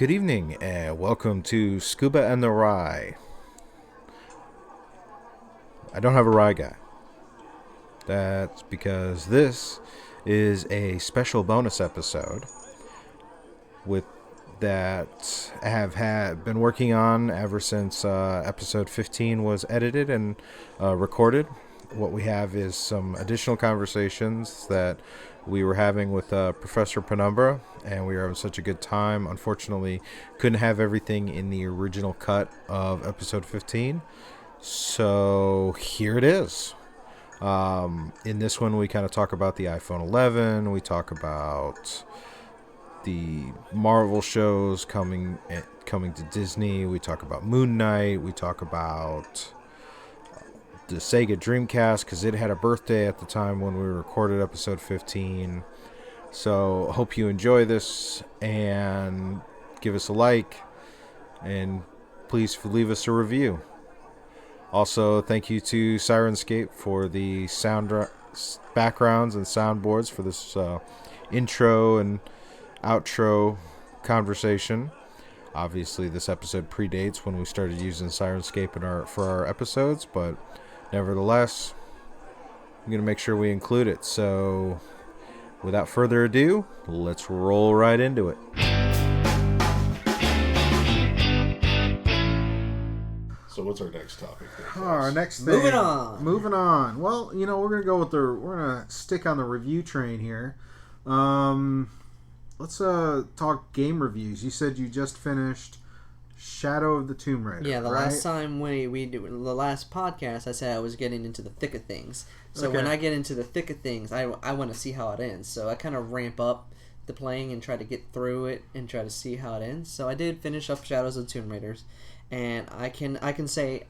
Good evening and welcome to Scuba and the Rye. I don't have a rye guy. That's because this is a special bonus episode with that I have been working on ever since episode 15 was edited and recorded. What we have is some additional conversations that we were having with Professor Penumbra, and we were having such a good time. Unfortunately, couldn't have everything in the original cut of episode 15, so here it is. In this one, we kind of talk about the iPhone 11. We talk about the Marvel shows coming to Disney. We talk about Moon Knight. We talk about the Sega Dreamcast because it had a birthday at the time when we recorded episode 15. So hope you enjoy this and give us a like and please leave us a review. Also, thank you to Sirenscape for the sound backgrounds and soundboards for this intro and outro conversation. Obviously, this episode predates when we started using Sirenscape for our episodes, but nevertheless, I'm going to make sure we include it. So, without further ado, let's roll right into it. So what's our next topic? Our next thing. Moving on. Well, we're gonna go with we're gonna stick on the review train here. Let's talk game reviews. You said you just finished Shadow of the Tomb Raider. Yeah, right? Last time we do the last podcast, I said I was getting into the thick of things. So when I get into the thick of things, I want to see how it ends. So I kind of ramp up the playing and try to get through it and try to see how it ends. So I did finish up Shadows of the Tomb Raiders. And I can say,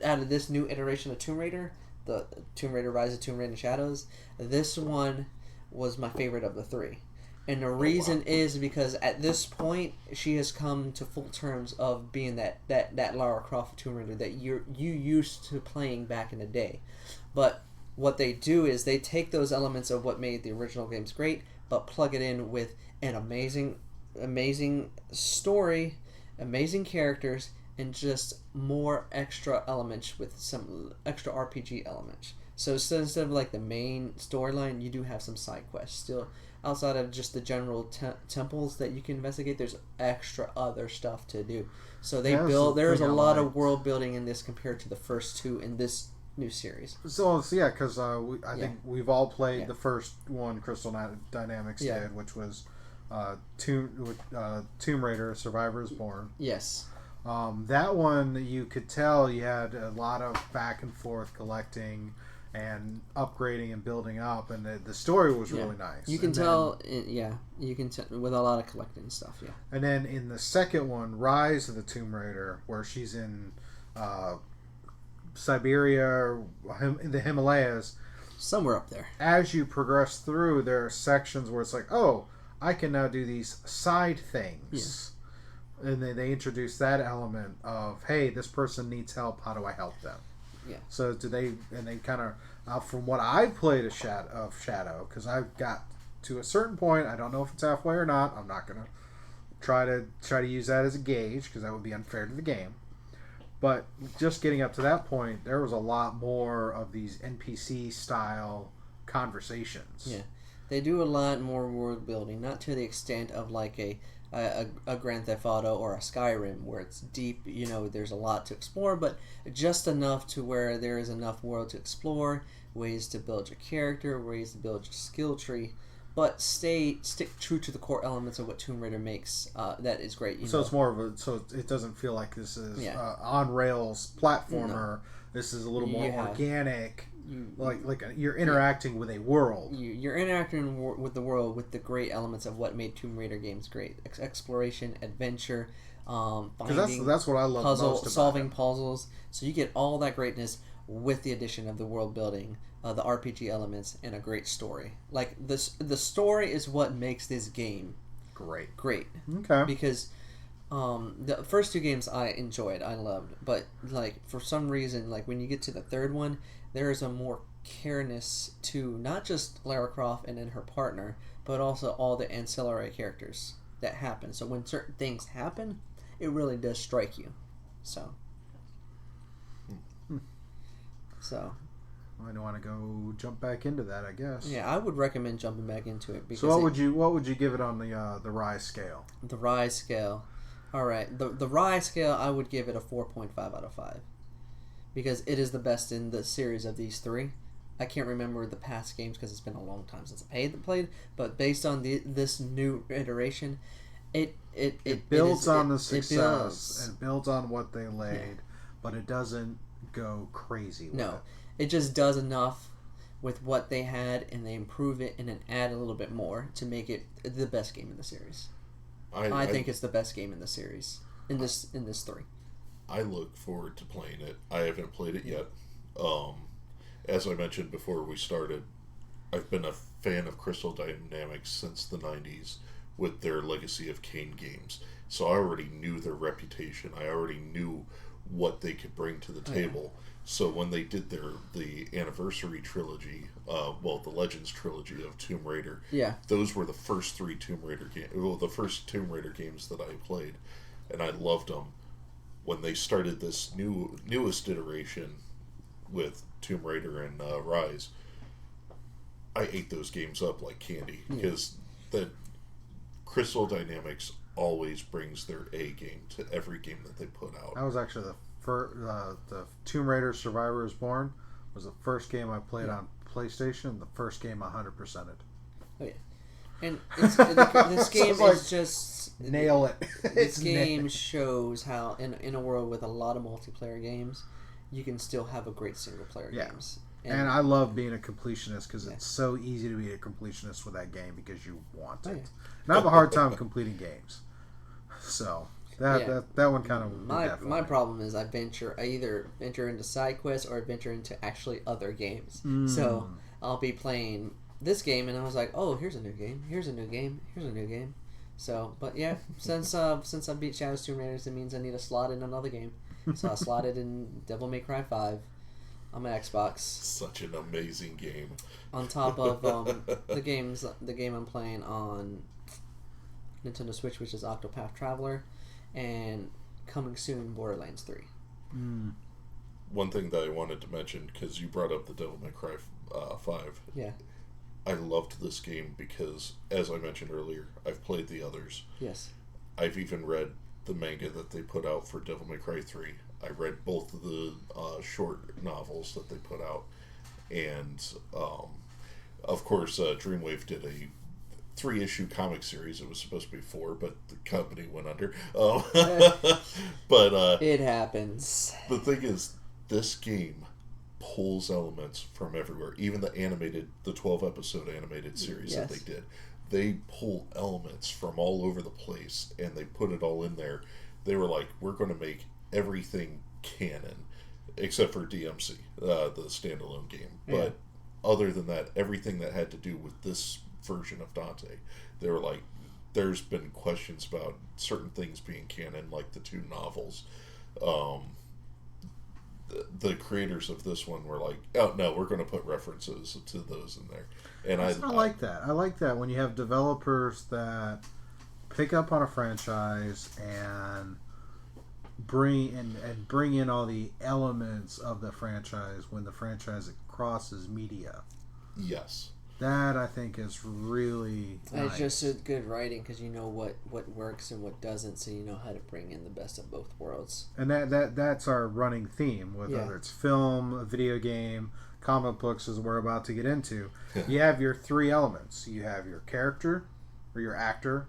out of this new iteration of Tomb Raider, the Tomb Raider Rise of Tomb Raider Shadows, this one was my favorite of the three. And the reason is because at this point, she has come to full terms of being that Lara Croft Tomb Raider that you used to playing back in the day. But what they do is they take those elements of what made the original games great, but plug it in with an amazing story, amazing characters, and just more extra elements with some extra RPG elements. So instead of like the main storyline, you do have some side quests. Still, outside of just the general temples that you can investigate, there's extra other stuff to do. So there's a lot of world building in this compared to the first two in this new series. So yeah, because I think we've all played the first one Crystal Dynamics did, which was Tomb Raider: Survivor is Born. Yes. That one, you could tell you had a lot of back and forth collecting and upgrading and building up, and the story was really nice. You can tell with a lot of collecting stuff, yeah. And then in the second one, Rise of the Tomb Raider, where she's in Siberia, in the Himalayas. Somewhere up there. As you progress through, there are sections where it's like, oh, I can now do these side things. Yeah. And they introduce that element of, hey, this person needs help. How do I help them? Yeah. So they kind of, from what I've played of Shadow, because I've got to a certain point. I don't know if it's halfway or not. I'm not gonna try to use that as a gauge because that would be unfair to the game. But just getting up to that point, there was a lot more of these NPC style conversations. Yeah, they do a lot more world building, not to the extent of like a Grand Theft Auto or a Skyrim where it's deep, there's a lot to explore, but just enough to where there is enough world to explore, ways to build your character, ways to build your skill tree, but stick true to the core elements of what Tomb Raider makes. That is great. So it's more of so it doesn't feel like this is on rails platformer. No. This is a little more organic. Like you're interacting with a world. You're interacting with the world with the great elements of what made Tomb Raider games great: exploration, adventure, finding. That's what I love most about solving puzzles. So you get all that greatness with the addition of the world building, the RPG elements, and a great story. Like the story is what makes this game great. Okay. Because the first two games I enjoyed, I loved, but like for some reason, like when you get to the third one, there is a more careness to not just Lara Croft and then her partner, but also all the ancillary characters. that happen. So when certain things happen, it really does strike you. So I don't want to go jump back into that, I guess. yeah, I would recommend jumping back into it. Because so what would you give it on the Rise scale? The Rise scale. All right, the Rise scale, I would give it a 4.5 out of 5 because it is the best in the series of these three. I can't remember the past games because it's been a long time since I played. But based on this new iteration, it builds on the success and builds on what they laid, but it doesn't go crazy with it. It just does enough with what they had, and they improve it and then add a little bit more to make it the best game in the series. I think it's the best game in the series in this three. I look forward to playing it. I haven't played it yet. As I mentioned before we started, I've been a fan of Crystal Dynamics since the 90s with their Legacy of Kain games. So I already knew their reputation. I already knew what they could bring to the table. So when they did the anniversary trilogy, the Legends trilogy of Tomb Raider, those were the first three Tomb Raider games. Well, the first Tomb Raider games that I played, and I loved them. When they started this newest iteration with Tomb Raider and Rise, I ate those games up like candy because the Crystal Dynamics always brings their A game to every game that they put out. That was actually the Tomb Raider Survivor is Born was the first game I played on PlayStation. The first game I 100%ed. Oh yeah, and this game is just nail it. This game shows how in a world with a lot of multiplayer games, you can still have a great single player games. And I love being a completionist because it's so easy to be a completionist with that game because you want it. And I have a hard time completing games, so. That one kind of my problem is I either venture into side quests or venture into actually other games. So I'll be playing this game and I was like, oh, here's a new game, here's a new game, here's a new game. So, but yeah, since I beat Shadows Tomb Raiders, it means I need to slot in another game. So I slotted in Devil May Cry 5 on my Xbox. Such an amazing game. On top of the game I'm playing on Nintendo Switch, which is Octopath Traveler. And coming soon, Borderlands 3. One thing that I wanted to mention, because you brought up the Devil May Cry 5. Yeah. I loved this game because, as I mentioned earlier, I've played the others. Yes. I've even read the manga that they put out for Devil May Cry 3. I read both of the short novels that they put out. And, of course, Dreamwave did a 3-issue comic series. It was supposed to be 4, but the company went under. But it happens. The thing is, this game pulls elements from everywhere. Even the 12-episode animated series that they did, they pull elements from all over the place, and they put it all in there. They were like, we're going to make everything canon, except for DMC, the standalone game. But other than that, everything that had to do with this version of Dante, they were like, there's been questions about certain things being canon, like the 2 novels. The creators of this one were like, oh no, we're going to put references to those in there. And I like that. I like that when you have developers that pick up on a franchise and bring in all the elements of the franchise when the franchise crosses media. Yes. That, I think, is really nice. It's just a good writing because you know what works and what doesn't, so you know how to bring in the best of both worlds. And that's our running theme, whether it's film, a video game, comic books, as we're about to get into. You have your 3 elements. You have your character, or your actor,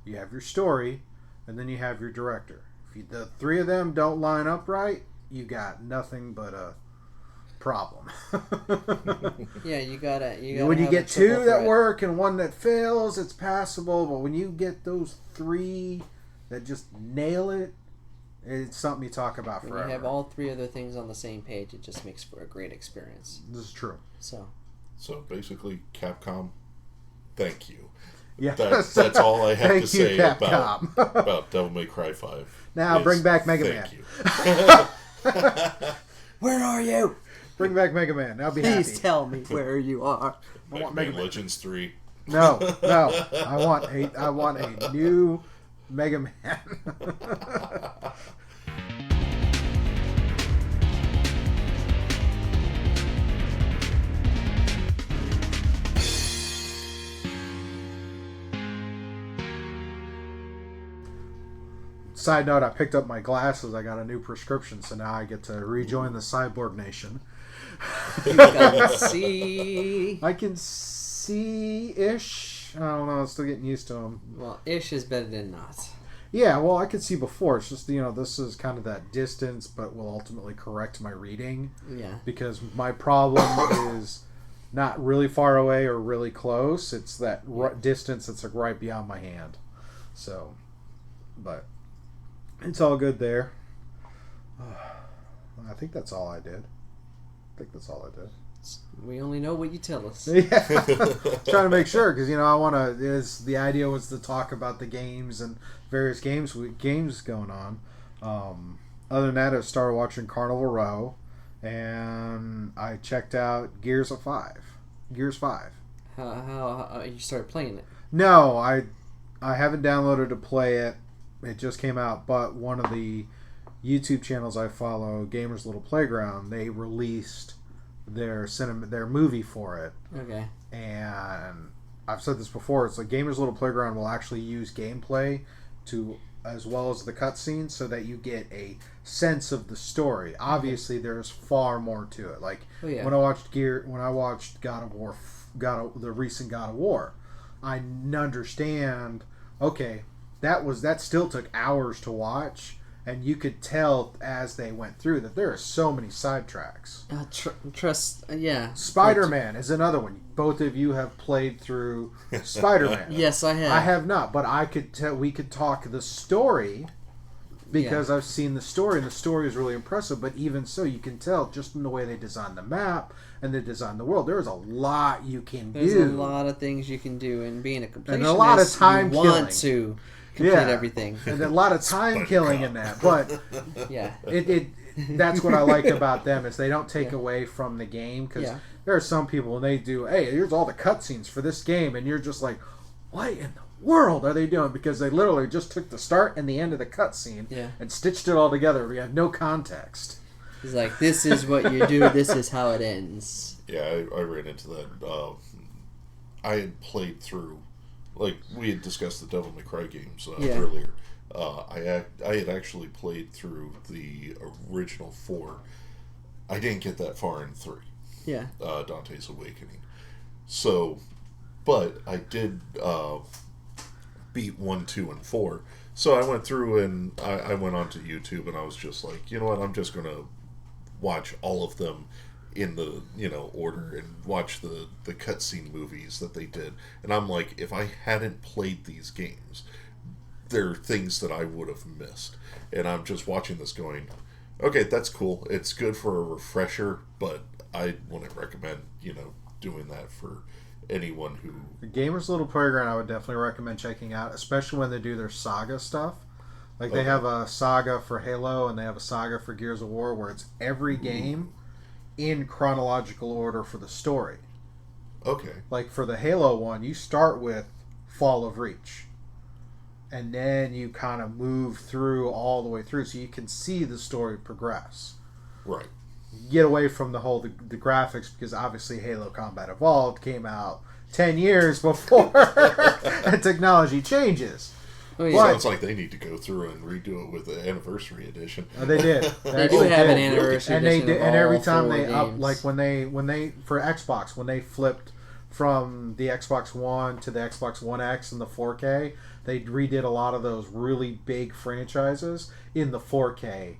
you have your story, and then you have your director. If the 3 of them don't line up right, you got nothing but a problem. You gotta when you get 2 that work and 1 that fails, it's passable. But when you get those 3 that just nail it, it's something you talk about forever. When you have all 3 other things on the same page, it just makes for a great experience. This is true. So basically, Capcom, thank you. Yeah, that's all I have to say about Devil May Cry 5. Now bring back Mega Man. Thank you. Where are you? Bring back Mega Man. I'll be Please happy. tell me where you are. Mega Man Legends 3. No. I want a new Mega Man. Side note, I picked up my glasses. I got a new prescription, so now I get to rejoin the Cyborg Nation. You can see. I can see-ish. I don't know. I'm still getting used to them. Well, ish is better than not. Yeah, well, I could see before. It's just, this is kind of that distance, but will ultimately correct my reading. Yeah. Because my problem is not really far away or really close. It's that distance that's like right beyond my hand. So, but it's all good there. I think that's all I did. We only know what you tell us. Yeah, trying to make sure because I want to. The idea was to talk about the games and various games going on. Other than that, I started watching Carnival Row, and I checked out Gears 5. How you started playing it? No, I haven't downloaded to play it. It just came out, but one of the YouTube channels I follow, Gamers Little Playground, they released their movie for it. Okay. And I've said this before, it's like Gamers Little Playground will actually use gameplay as well as the cutscenes so that you get a sense of the story. Obviously there's far more to it. Like when I watched God of War, the recent God of War, I understand, okay, that still took hours to watch. And you could tell as they went through that there are so many sidetracks. Yeah. Spider-Man is another one. Both of you have played through Spider-Man. Yes, I have. I have not, but we could talk the story because I've seen the story, and the story is really impressive. But even so, you can tell just in the way they designed the map and they designed the world. There's a lot you can do. There's a lot of things you can do, and being a completionist, and a lot of time you killing. Want to complete everything, and a lot of time killing in that. But yeah, that's what I like about them is they don't take away from the game because there are some people and they do. Hey, here's all the cutscenes for this game, and you're just like, what in the world are they doing? Because they literally just took the start and the end of the cutscene and stitched it all together. We have no context. It's like, this is what you do. This is how it ends. Yeah, I ran into that. I had played through. Like, we had discussed the Devil May Cry games earlier. I had actually played through the original 4. I didn't get that far in 3. Yeah. Dante's Awakening. So, but I did beat 1, 2, and 4. So I went through and I went onto YouTube and I was just like, you know what, I'm just going to watch all of them in the order and watch the cutscene movies that they did, and I'm like, if I hadn't played these games, there are things that I would have missed, and I'm just watching this going, okay, that's cool, it's good for a refresher, but I wouldn't recommend doing that for anyone who. The Gamers Little Playground I would definitely recommend checking out, especially when they do their saga stuff. Like they have a saga for Halo and they have a saga for Gears of War where it's every game in chronological order for the story. Okay. Like for the Halo one, you start with Fall of Reach. And then you kind of move through all the way through so you can see the story progress. Right. Get away from the graphics because obviously Halo Combat Evolved came out 10 years before and technology changes. Oh, yeah. Sounds like they need to go through and redo it with the anniversary edition. They did. They do have an anniversary edition. And every time they up, like when they for Xbox, when they flipped from the Xbox One to the Xbox One X and the 4K, they redid a lot of those really big franchises in the 4K,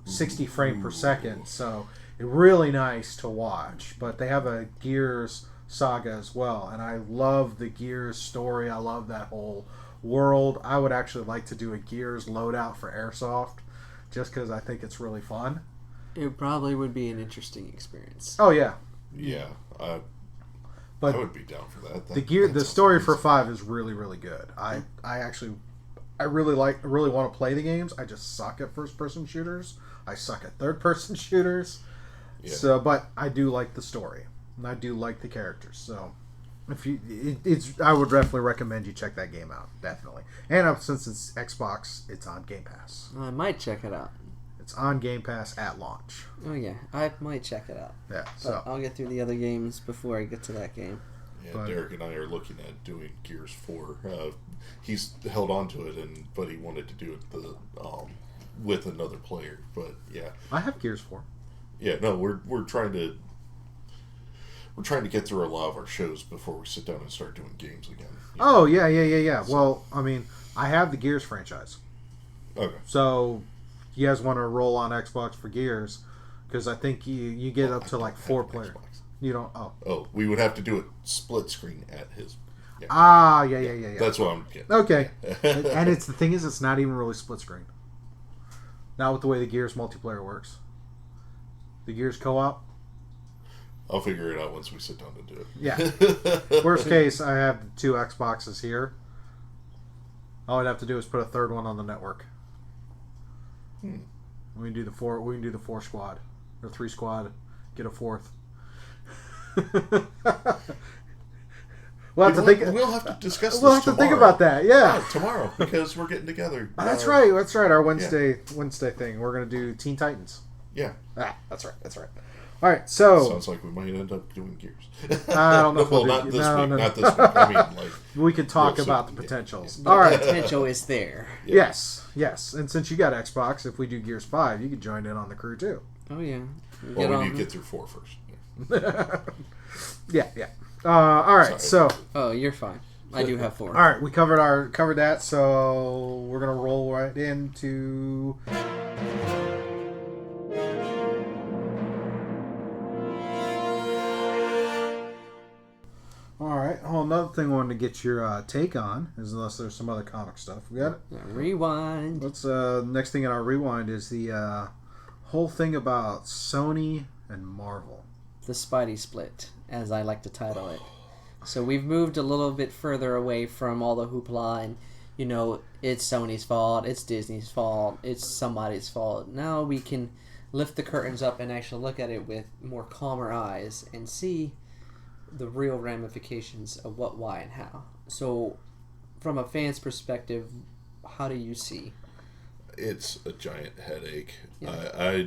60 frame per second. So it's really nice to watch. But they have a Gears saga as well, and I love the Gears story. I love that whole world. I would actually like to do a Gears loadout for Airsoft just because I think it's really fun. It probably would be an interesting experience. Oh yeah. Yeah. But I would be down for that. The story for 5 is really, really good. I really want to play the games. I just suck at first person shooters. I suck at third person shooters. Yeah. So but I do like the story. And I do like the characters. So I would definitely recommend you check that game out. Definitely. And since it's Xbox, it's on Game Pass. I might check it out. It's on Game Pass at launch. Oh yeah, I might check it out. Yeah, But so I'll get through the other games before I get to that game. Yeah, But- Derek and I are looking at doing Gears 4. He's held on to it, but he wanted to do it with another player. But yeah, I have Gears 4. yeah, no, we're trying to get through a lot of our shows before we sit down and start doing games again. Oh yeah. So, well, I mean, I have the Gears franchise. Okay. So, you guys want to roll on Xbox for Gears? Because I think you get up to like 4 players. You don't. Oh, we would have to do it split screen at his. Yeah. Yeah. That's what I'm getting. Okay. And the thing is, it's not even really split screen. Not with the way the Gears multiplayer works. The Gears co-op. I'll figure it out once we sit down to do it. Yeah. Worst case, I have 2 Xboxes here. All I'd have to do is put a third one on the network. We can do the 4 squad or 3 squad. Get a 4th. We'll have to discuss this We'll have to think about that. Yeah. Tomorrow, because we're getting together. That's right. Our Wednesday thing. We're gonna do Teen Titans. Yeah. That's right. All right. So sounds like we might end up doing Gears. I don't know. If Well, not this week. Not this week. I mean, like we can talk real about soon. the potentials. The All right. potential is there. Yeah. Yes. And since you got Xbox, if we do Gears 5, you could join in on the crew too. Oh yeah. Well, we need to get through 4 first. Yeah. All right. Sorry. So. Oh, you're fine. I do have 4. All right. We covered that. So we're gonna roll right into. All right. Oh, another thing I wanted to get your take on is, unless there's some other comic stuff. We got it. Rewind. Let's. Next thing in our rewind is the whole thing about Sony and Marvel. The Spidey split, as I like to title it. So we've moved a little bit further away from all the hoopla and, it's Sony's fault, it's Disney's fault, it's somebody's fault. Now we can lift the curtains up and actually look at it with more calmer eyes and see the real ramifications of what, why, and how. So, from a fan's perspective, how do you see? It's a giant headache. Yeah.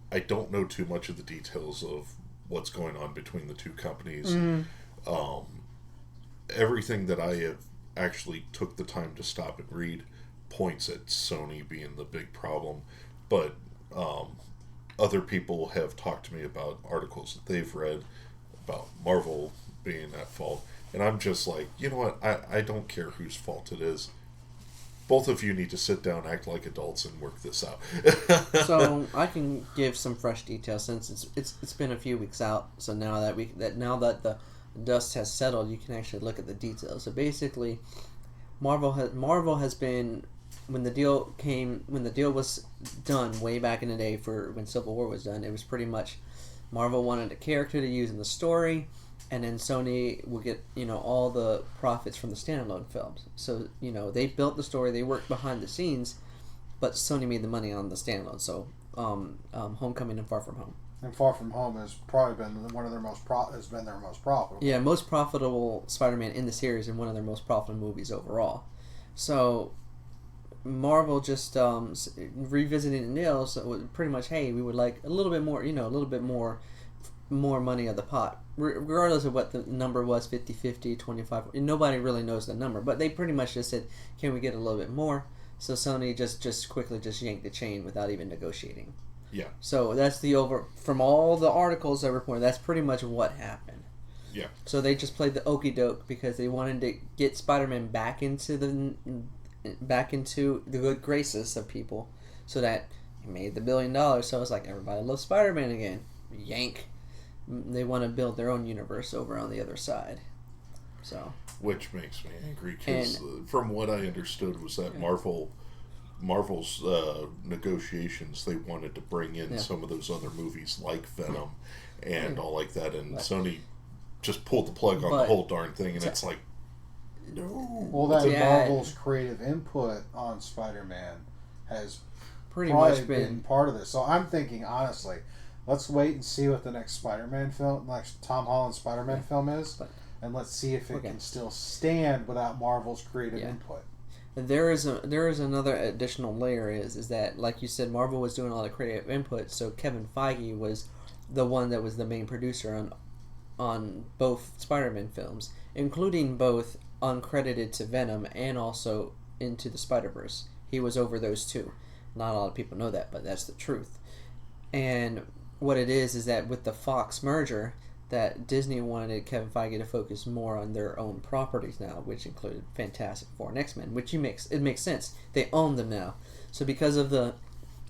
I don't know too much of the details of what's going on between the two companies. Everything that I have actually took the time to stop and read points at Sony being the big problem, but other people have talked to me about articles that they've read about Marvel being at fault, and I'm just like, you know what, I don't care whose fault it is. Both of you need to sit down, act like adults, and work this out. So I can give some fresh details since it's been a few weeks out. So now that the dust has settled, you can actually look at the details. So basically, Marvel has been, when the deal was done way back in the day for when Civil War was done, it was pretty much Marvel wanted a character to use in the story, and then Sony will get all the profits from the standalone films. So they built the story, they worked behind the scenes, but Sony made the money on the standalone. So Homecoming and Far From Home. And Far From Home has probably been one of their most profitable. Yeah, most profitable Spider-Man in the series and one of their most profitable movies overall. So Marvel just revisiting the deal, so it was pretty much, hey, we would like a little bit more, a little bit more money of the pot, regardless of what the number was, 50-50, 25, nobody really knows the number, but they pretty much just said, can we get a little bit more? So Sony just quickly yanked the chain without even negotiating. Yeah. So that's from all the articles that reported, that's pretty much what happened. Yeah. So they just played the okie doke because they wanted to get Spider-Man back into the good graces of people, so that he made the $1 billion. So it's like, everybody loves Spider-Man again. Yank. They want to build their own universe over on the other side. So, which makes me angry because from what I understood was that Marvel's negotiations, they wanted to bring in some of those other movies like Venom and all like that, and Sony just pulled the plug on the whole darn thing, and it's like, no. Well, that Marvel's creative input on Spider-Man has pretty much been part of this. So I'm thinking, honestly, let's wait and see what the next Spider-Man film, next Tom Holland Spider-Man film is, and let's see if it can still stand without Marvel's creative input. There is another additional layer is that, like you said, Marvel was doing all the creative input, so Kevin Feige was the one that was the main producer on both Spider-Man films, including both uncredited to Venom and also Into the Spider-Verse. He was over those two. Not a lot of people know that, but that's the truth. And what it is that with the Fox merger, that Disney wanted Kevin Feige to focus more on their own properties now, which included Fantastic Four and X-Men, which it makes sense. They own them now. So because of the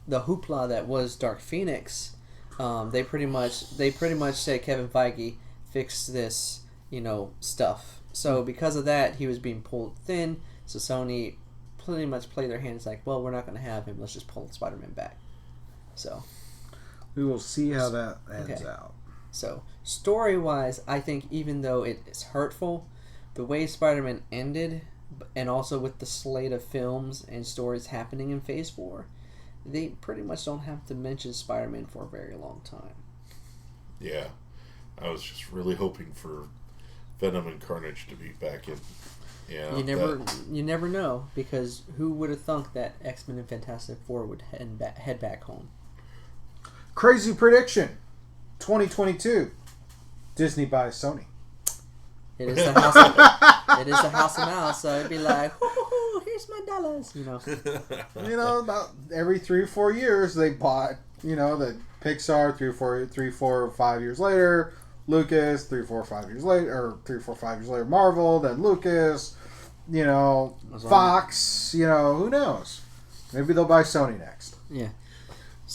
hoopla that was Dark Phoenix, they pretty much say Kevin Feige fix this, stuff. So because of that, he was being pulled thin. So Sony pretty much played their hands like, well, we're not going to have him. Let's just pull Spider-Man back. So we will see how that ends out. So story-wise, I think even though it is hurtful, the way Spider-Man ended, and also with the slate of films and stories happening in Phase 4, they pretty much don't have to mention Spider-Man for a very long time. Yeah. I was just really hoping for Venom and Carnage to be back in. Yeah, you never know, because who would have thunk that X-Men and Fantastic Four would head back home? Crazy prediction. 2022, Disney buys Sony. It is the House of Mouse, so it'd be like, here's my dollars, About every 3 or 4 years they bought, the Pixar 3 or 4 or 5 years later, Lucas 3 or 4 or 5 years later, or 3 or 4 or 5 years later, Marvel, then Lucas, Fox, who knows? Maybe they'll buy Sony next. Yeah.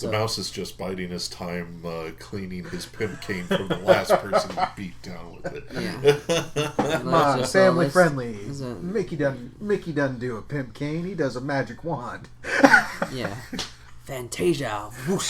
The mouse is just biding his time cleaning his pimp cane from the last person he beat down with it. Yeah. Come on, family friendly. Mickey doesn't do a pimp cane. He does a magic wand. Yeah. Fantasia. Whoosh.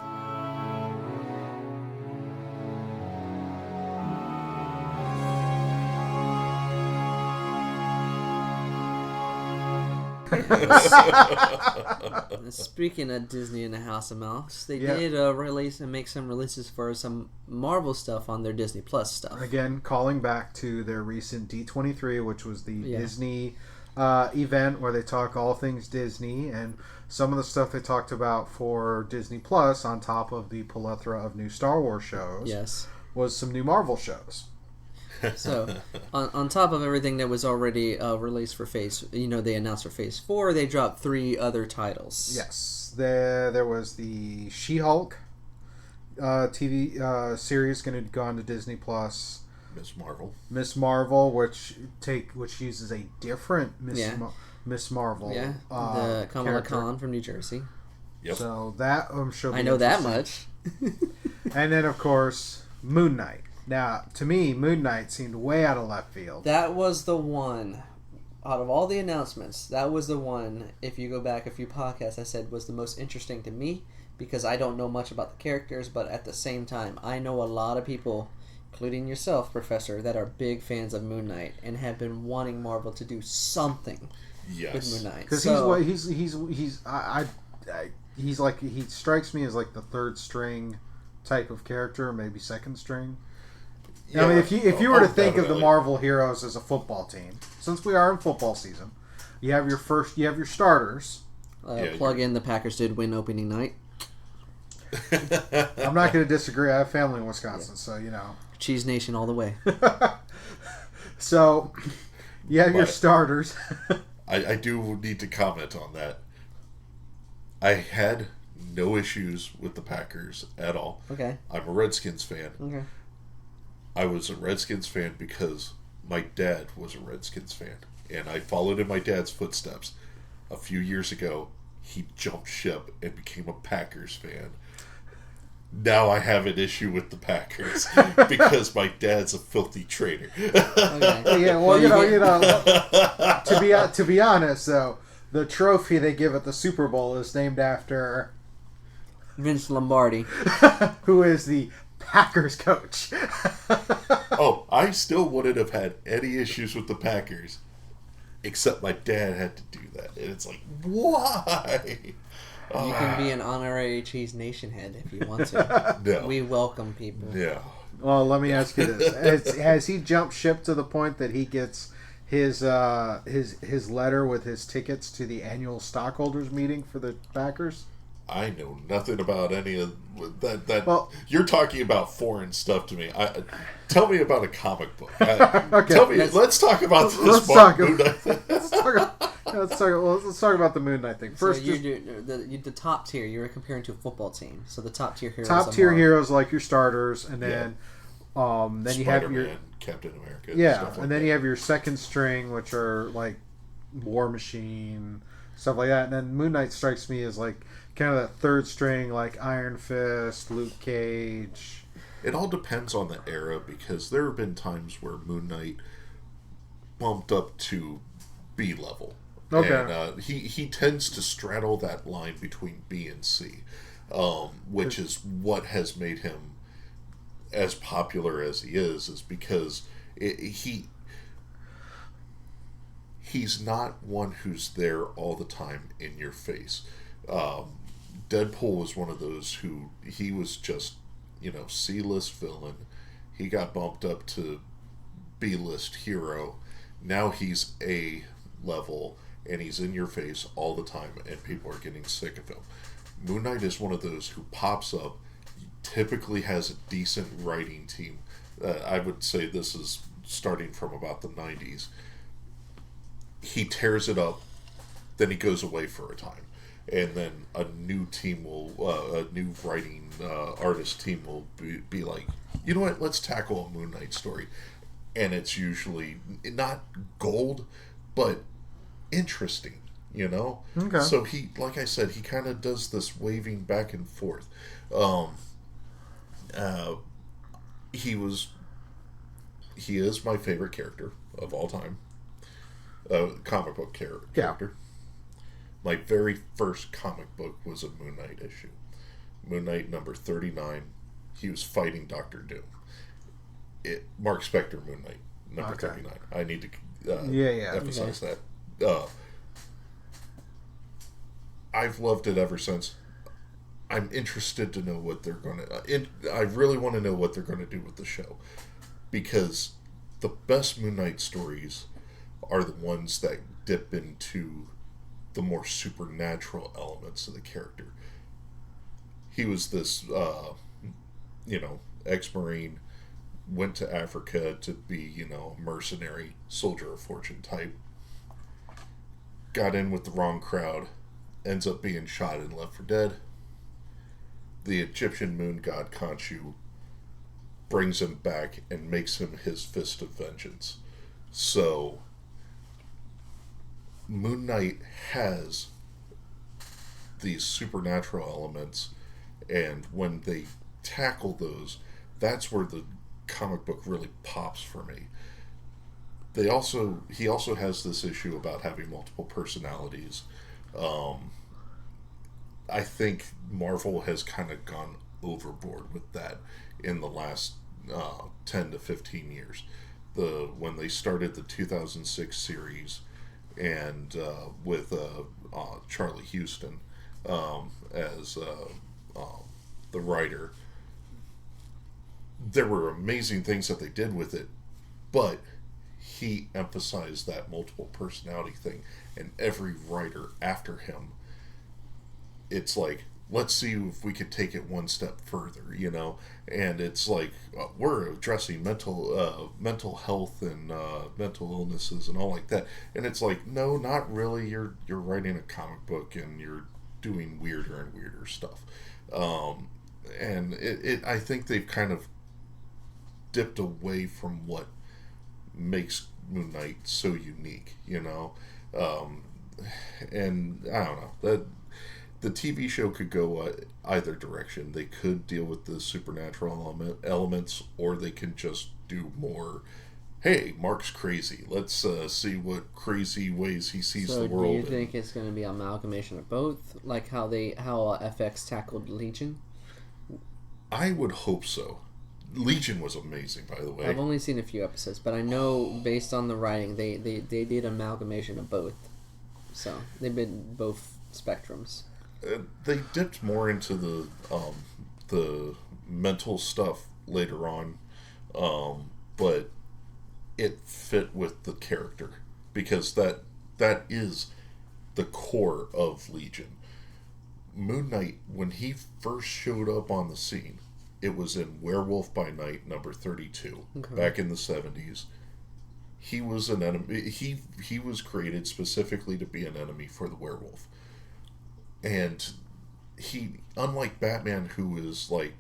Speaking of Disney and the House of Mouse, they did release and make some releases for some Marvel stuff on their Disney Plus stuff. Again, calling back to their recent D23, which was the Disney event where they talk all things Disney, and some of the stuff they talked about for Disney Plus on top of the plethora of new Star Wars shows was some new Marvel shows. So, on top of everything that was already released for Phase, they announced for Phase 4, they dropped 3 other titles. Yes, there was the She-Hulk TV series going to go on to Disney Plus. Miss Marvel, which uses a different Miss Marvel. Yeah, the Kamala Khan from New Jersey. Yep. So that I'm sure. I know that much. And then of course Moon Knight. Now, to me, Moon Knight seemed way out of left field. That was the one, out of all the announcements, that was the one, if you go back a few podcasts, I said was the most interesting to me, because I don't know much about the characters, but at the same time, I know a lot of people, including yourself, Professor, that are big fans of Moon Knight, and have been wanting Marvel to do something with Moon Knight. Because he strikes me as like the third string type of character, maybe second string. Yeah, I mean, if you were to think of the Marvel heroes as a football team, since we are in football season, you have your starters. Plug in the Packers did win opening night. I'm not going to disagree. I have family in Wisconsin, so Cheese Nation all the way. So you have your starters. I do need to comment on that. I had no issues with the Packers at all. Okay. I'm a Redskins fan. Okay. I was a Redskins fan because my dad was a Redskins fan, and I followed in my dad's footsteps. A few years ago, he jumped ship and became a Packers fan. Now I have an issue with the Packers because my dad's a filthy traitor. Okay. Yeah, well, to be honest, though, the trophy they give at the Super Bowl is named after Vince Lombardi, who is the Packers coach. Oh, I still wouldn't have had any issues with the Packers, except my dad had to do that, and it's like, why? You can be an honorary Cheese Nation head if you want to. No. We welcome people. Yeah. Well, let me ask you this: has he jumped ship to the point that he gets his letter with his tickets to the annual stockholders meeting for the backers? I know nothing about any of that. Well, you're talking about foreign stuff to me. Tell me about a comic book. Okay. Let's talk about this. Let's talk about the Moon Knight thing first. So you do the top tier. You were comparing to a football team. So the top tier heroes. Top tier heroes like your starters, and then then you have your Captain America. stuff like then you have your second string, which are like War Machine, stuff like that. And then Moon Knight strikes me as like kind of that third string, like Iron Fist, Luke Cage. It all depends on the era, because there have been times where Moon Knight bumped up to B level. Okay. And he tends to straddle that line between B and C, which is what has made him as popular as he is because he's not one who's there all the time in your face. Deadpool was one of those who he was just, C-list villain. He got bumped up to B-list hero. Now he's A level, and he's in your face all the time, and people are getting sick of him. Moon Knight is one of those who pops up, typically has a decent writing team. I would say this is starting from about the 90s. He tears it up, then he goes away for a time. And then a new team a new writing artist team will be like, you know what, let's tackle a Moon Knight story. And it's usually not gold, but interesting, Okay. So he, like I said, he kind of does this waving back and forth. He is my favorite character of all time. Comic book character. Yeah. My very first comic book was a Moon Knight issue. Moon Knight number 39. He was fighting Dr. Doom. Mark Spector Moon Knight number 39. I need to emphasize that. I've loved it ever since. I'm interested to know what they're going to... I really want to know what they're going to do with the show. Because the best Moon Knight stories are the ones that dip into the more supernatural elements of the character. He was this, ex-Marine, went to Africa to be, a mercenary, soldier of fortune type. Got in with the wrong crowd, ends up being shot and left for dead. The Egyptian moon god Khonshu brings him back and makes him his fist of vengeance. So Moon Knight has these supernatural elements, and when they tackle those, that's where the comic book really pops for me. He also has this issue about having multiple personalities. I think Marvel has kind of gone overboard with that in the last 10 to 15 years. When they started the 2006 series, and with Charlie Houston as the writer, there were amazing things that they did with it, but he emphasized that multiple personality thing, and every writer after him, it's like, let's see if we could take it one step further, and it's like, we're addressing mental health and mental illnesses and all like that, and it's like, no, not really. You're writing a comic book and you're doing weirder and weirder stuff, and I think they've kind of dipped away from what makes Moon Knight so unique, and I don't know, that the TV show could go either direction. They could deal with the supernatural elements, or they can just do more, hey, Mark's crazy, let's see what crazy ways he sees the world. So do you think it's going to be an amalgamation of both, like how FX tackled Legion? I would hope so. Legion was amazing, by the way. I've only seen a few episodes, but I know based on the writing, they did amalgamation of both. So they've been both spectrums. They dipped more into the mental stuff later on, but it fit with the character because that is the core of Legion. Moon Knight, when he first showed up on the scene, it was in Werewolf by Night number 32, back in the 70s. He was an enemy. He was created specifically to be an enemy for the werewolf. And he, unlike Batman, who is like,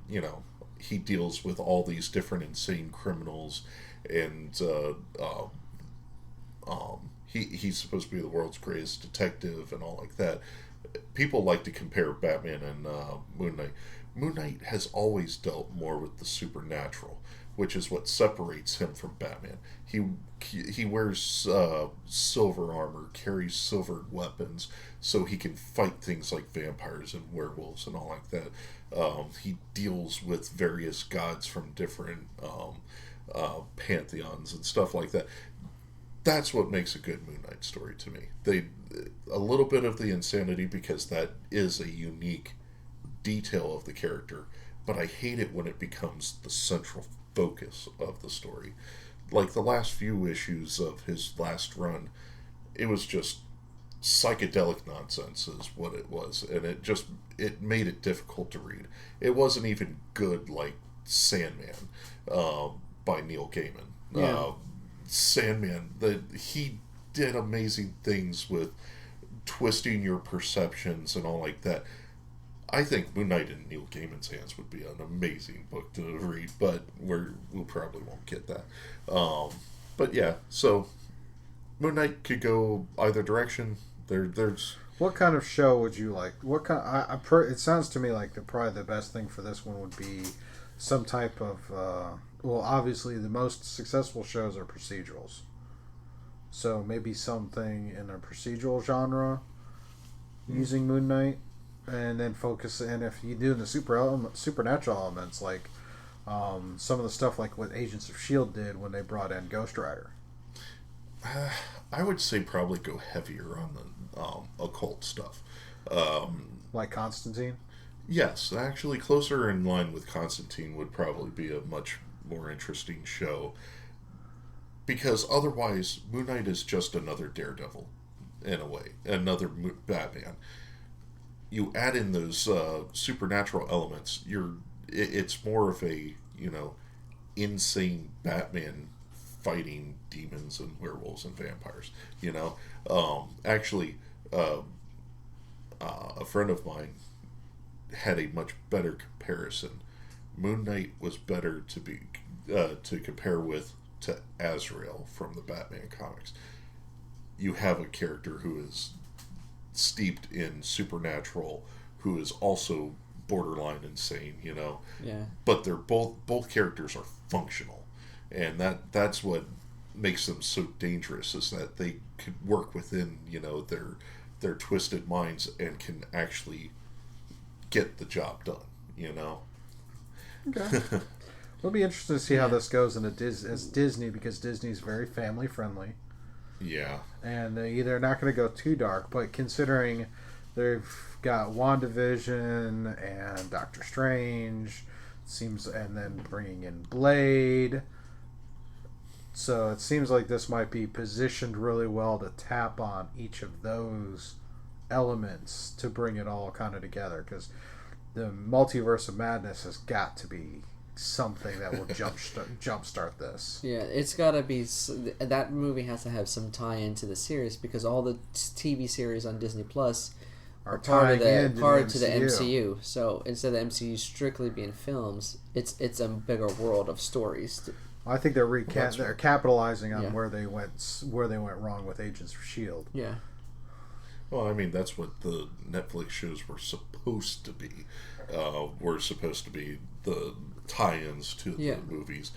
he deals with all these different insane criminals, and he's supposed to be the world's greatest detective and all like that. People like to compare Batman and Moon Knight. Moon Knight has always dealt more with the supernatural, which is what separates him from Batman. He wears silver armor, carries silver weapons, so he can fight things like vampires and werewolves and all like that. He deals with various gods from different pantheons and stuff like that. That's what makes a good Moon Knight story to me. A little bit of the insanity, because that is a unique detail of the character, but I hate it when it becomes the central focus of the story. Like the last few issues of his last run, it was just psychedelic nonsense is what it was, and it made it difficult to read. It wasn't even good like Sandman by Neil Gaiman. Yeah. Sandman, he did amazing things with twisting your perceptions and all like that. I think Moon Knight in Neil Gaiman's hands would be an amazing book to read, but we'll probably won't get that. But yeah, so Moon Knight could go either direction. There's What kind of show would you like? What kind? It sounds to me like probably the best thing for this one would be some type of. Well, obviously, the most successful shows are procedurals. So maybe something in a procedural genre using Moon Knight, and then focus. And if you do the supernatural elements, like some of the stuff like what Agents of S.H.I.E.L.D. did when they brought in Ghost Rider. I would say probably go heavier on the occult stuff. Like Constantine? Yes, actually closer in line with Constantine would probably be a much more interesting show. Because otherwise, Moon Knight is just another Daredevil, in a way. Another Batman. You add in those supernatural elements, it's more of a, insane Batman fighting demons and werewolves and vampires. Actually, a friend of mine had a much better comparison. Moon Knight was better to compare with to Azrael from the Batman comics. You have a character who is steeped in supernatural, who is also borderline insane, Yeah. But they're both characters are functional, and that's what makes them so dangerous, is that they could work within their twisted minds and can actually get the job done. Okay. It'll be interesting to see how this goes as Disney, because Disney's very family friendly. Yeah. And they're not going to go too dark, but considering they've got WandaVision and Doctor Strange, and then bringing in Blade, so it seems like this might be positioned really well to tap on each of those elements to bring it all kind of together, because the multiverse of madness has got to be something that will jumpstart this. Yeah, it's got to be. That movie has to have some tie into the series, because all the TV series on Disney Plus are part to the MCU. So instead of the MCU strictly being films, it's a bigger world of stories. I think they're capitalizing on where they went wrong with Agents of S.H.I.E.L.D. Yeah. Well, I mean, that's what the Netflix shows were supposed to be. Were supposed to be the tie-ins to the movies.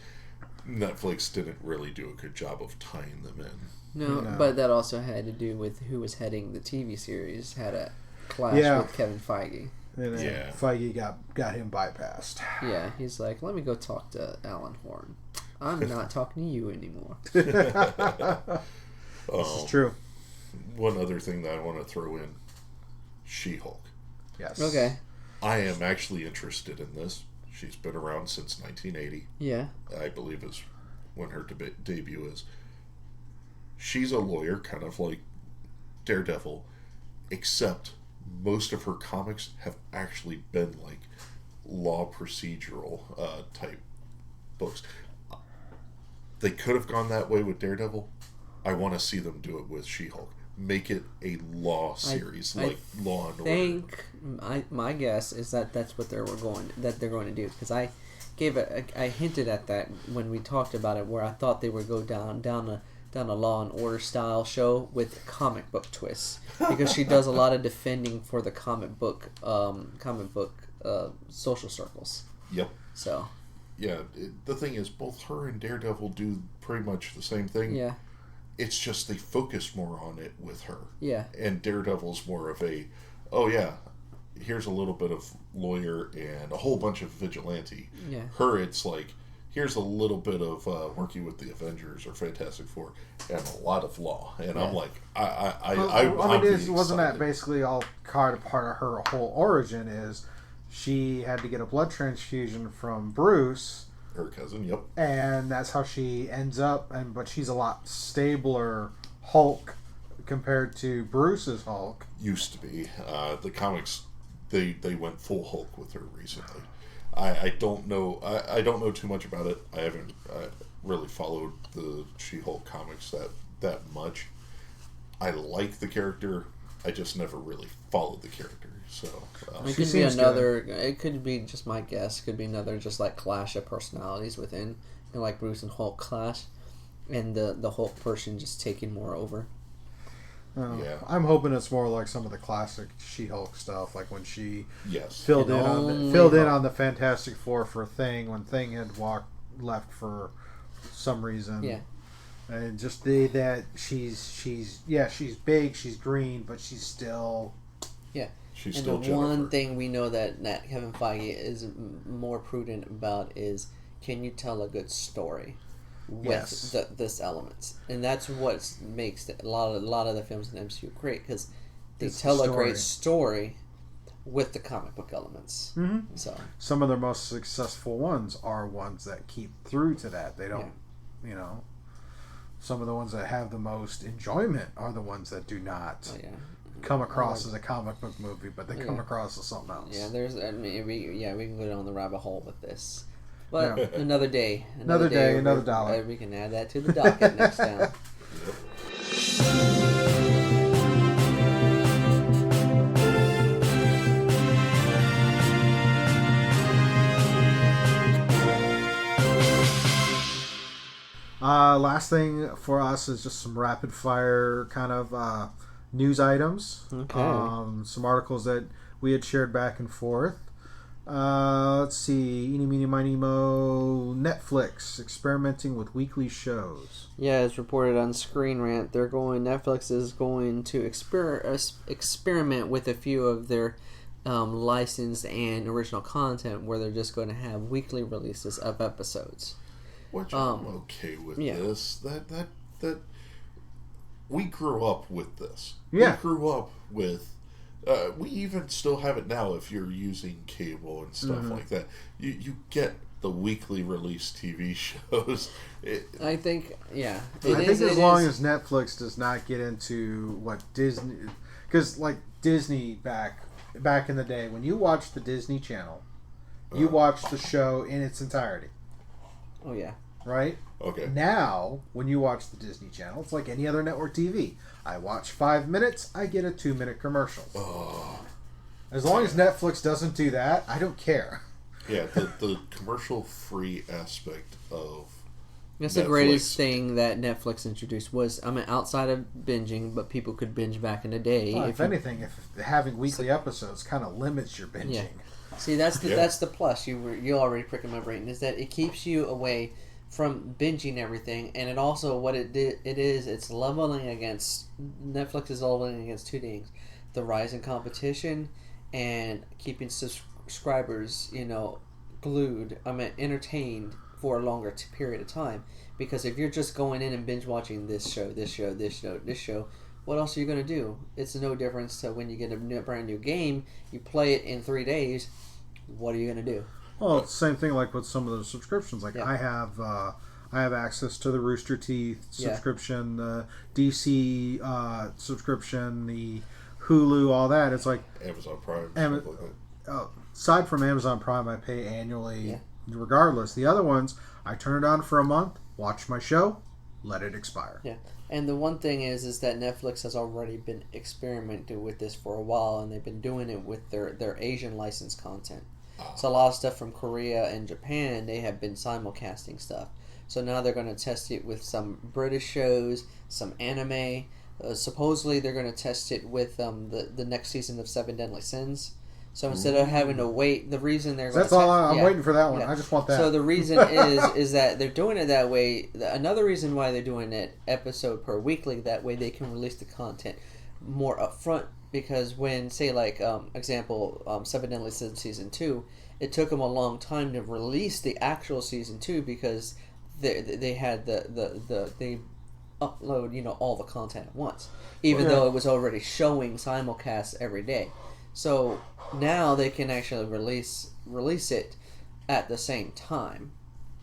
Netflix didn't really do a good job of tying them in. No, but that also had to do with who was heading the TV series. Had a clash with Kevin Feige. And then Feige got him bypassed. Yeah, he's like, let me go talk to Alan Horn. I'm not talking to you anymore. This is true. One other thing that I want to throw in, She-Hulk. Yes. Okay. I am actually interested in this. She's been around since 1980. Yeah. I believe is when her debut is. She's a lawyer, kind of like Daredevil, except most of her comics have actually been like law procedural type books. They could have gone that way with Daredevil. I want to see them do it with She-Hulk. Make it a law series, like Law and Order. My guess is that that's what they're going to do, because I hinted at that when we talked about it, where I thought they would go down a Law and Order style show with comic book twists, because she does a lot of defending for the comic book social circles. Yep. So. Yeah, the thing is, both her and Daredevil do pretty much the same thing. Yeah. It's just they focus more on it with her. Yeah. And Daredevil's more of a, oh yeah, here's a little bit of lawyer and a whole bunch of vigilante. Yeah. Her, it's like, here's a little bit of working with the Avengers or Fantastic Four and a lot of law. And I'm like, wasn't that basically all part of her whole origin is she had to get a blood transfusion from Bruce. Her cousin, yep. And that's how she ends up, but she's a lot stabler Hulk compared to Bruce's Hulk. Used to be. The comics, they went full Hulk with her recently. I don't know. I don't know too much about it. I haven't really followed the She-Hulk comics that much. I like the character. I just never really followed the character. So it could be another. Good. It could be, just my guess. Could be another just like clash of personalities within, like Bruce and Hulk clash, and the Hulk person just taking more over. Yeah, I'm hoping it's more like some of the classic She-Hulk stuff, like when she yes filled in on the Fantastic Four for Thing when Thing had left for some reason. Yeah. And just that she's big, she's green, but she's still she's and still the Jennifer. one thing we know that Kevin Feige is more prudent about is, can you tell a good story with this elements, and that's what makes a lot of the films in the MCU great, because they tell a great story with the comic book elements. Mm-hmm. So some of their most successful ones are ones that keep through to that. They don't, some of the ones that have the most enjoyment are the ones that do not come across as a comic book movie, but they come across as something else. Yeah, we can go down the rabbit hole with this. But another day. Another day, another dollar. We can add that to the docket next time. Last thing for us is just some rapid fire kind of news items. Okay. Some articles that we had shared back and forth. Let's see. Eeny, meeny, miny, mo. Netflix experimenting with weekly shows. Yeah, as reported on Screen Rant, Netflix is going to experiment with a few of their licensed and original content, where they're just going to have weekly releases of episodes. Which I'm okay with this. That we grew up with this. Yeah. We grew up with. We even still have it now if you're using cable and stuff like that. You get the weekly release TV shows. I think, I think as long as Netflix does not get into what Disney... Because, like, Disney back in the day, when you watched the Disney Channel, you watched the show in its entirety. Oh, yeah. Right? Okay. Now, when you watch the Disney Channel, it's like any other network TV. I watch 5 minutes, I get a 2-minute commercial. Oh. As long as Netflix doesn't do that, I don't care. Yeah, the commercial-free aspect of That's Netflix. the greatest thing that Netflix introduced was, outside of binging, but people could binge back in the day. Well, if anything, if having weekly episodes kind of limits your binging. Yeah. See, that's the plus. You already pricking my brain, is that it keeps you away from binging everything, and it also it's leveling against Netflix is leveling against two things: the rise in competition and keeping subscribers glued, entertained for a longer period of time. Because if you're just going in and binge watching this show, what else are you going to do? It's no difference to when you get a brand new game, you play it in 3 days. What are you going to do? Well, it's the same thing like with some of the subscriptions. Like Yeah. I have access to the Rooster Teeth subscription, the DC subscription, the Hulu, all that. It's like Amazon Prime. Stuff like that. Aside from Amazon Prime, I pay annually regardless. The other ones, I turn it on for a month, watch my show, let it expire. Yeah. And the one thing is that Netflix has already been experimenting with this for a while, and they've been doing it with their Asian licensed content. So a lot of stuff from Korea and Japan, they have been simulcasting stuff. So now they're going to test it with some British shows, some anime. Supposedly they're going to test it with the next season of Seven Deadly Sins. So instead of having to wait, the reason they're That's all I'm waiting for that one. Yeah. I just want that. So the reason is that they're doing it that way. Another reason why they're doing it episode per weekly, that way they can release the content more upfront. Because when, say, like, example, Seven Deadly Sins Season 2, it took them a long time to release the actual Season 2 because they had they upload, all the content at once. Even though it was already showing simulcast every day. So now they can actually release it at the same time.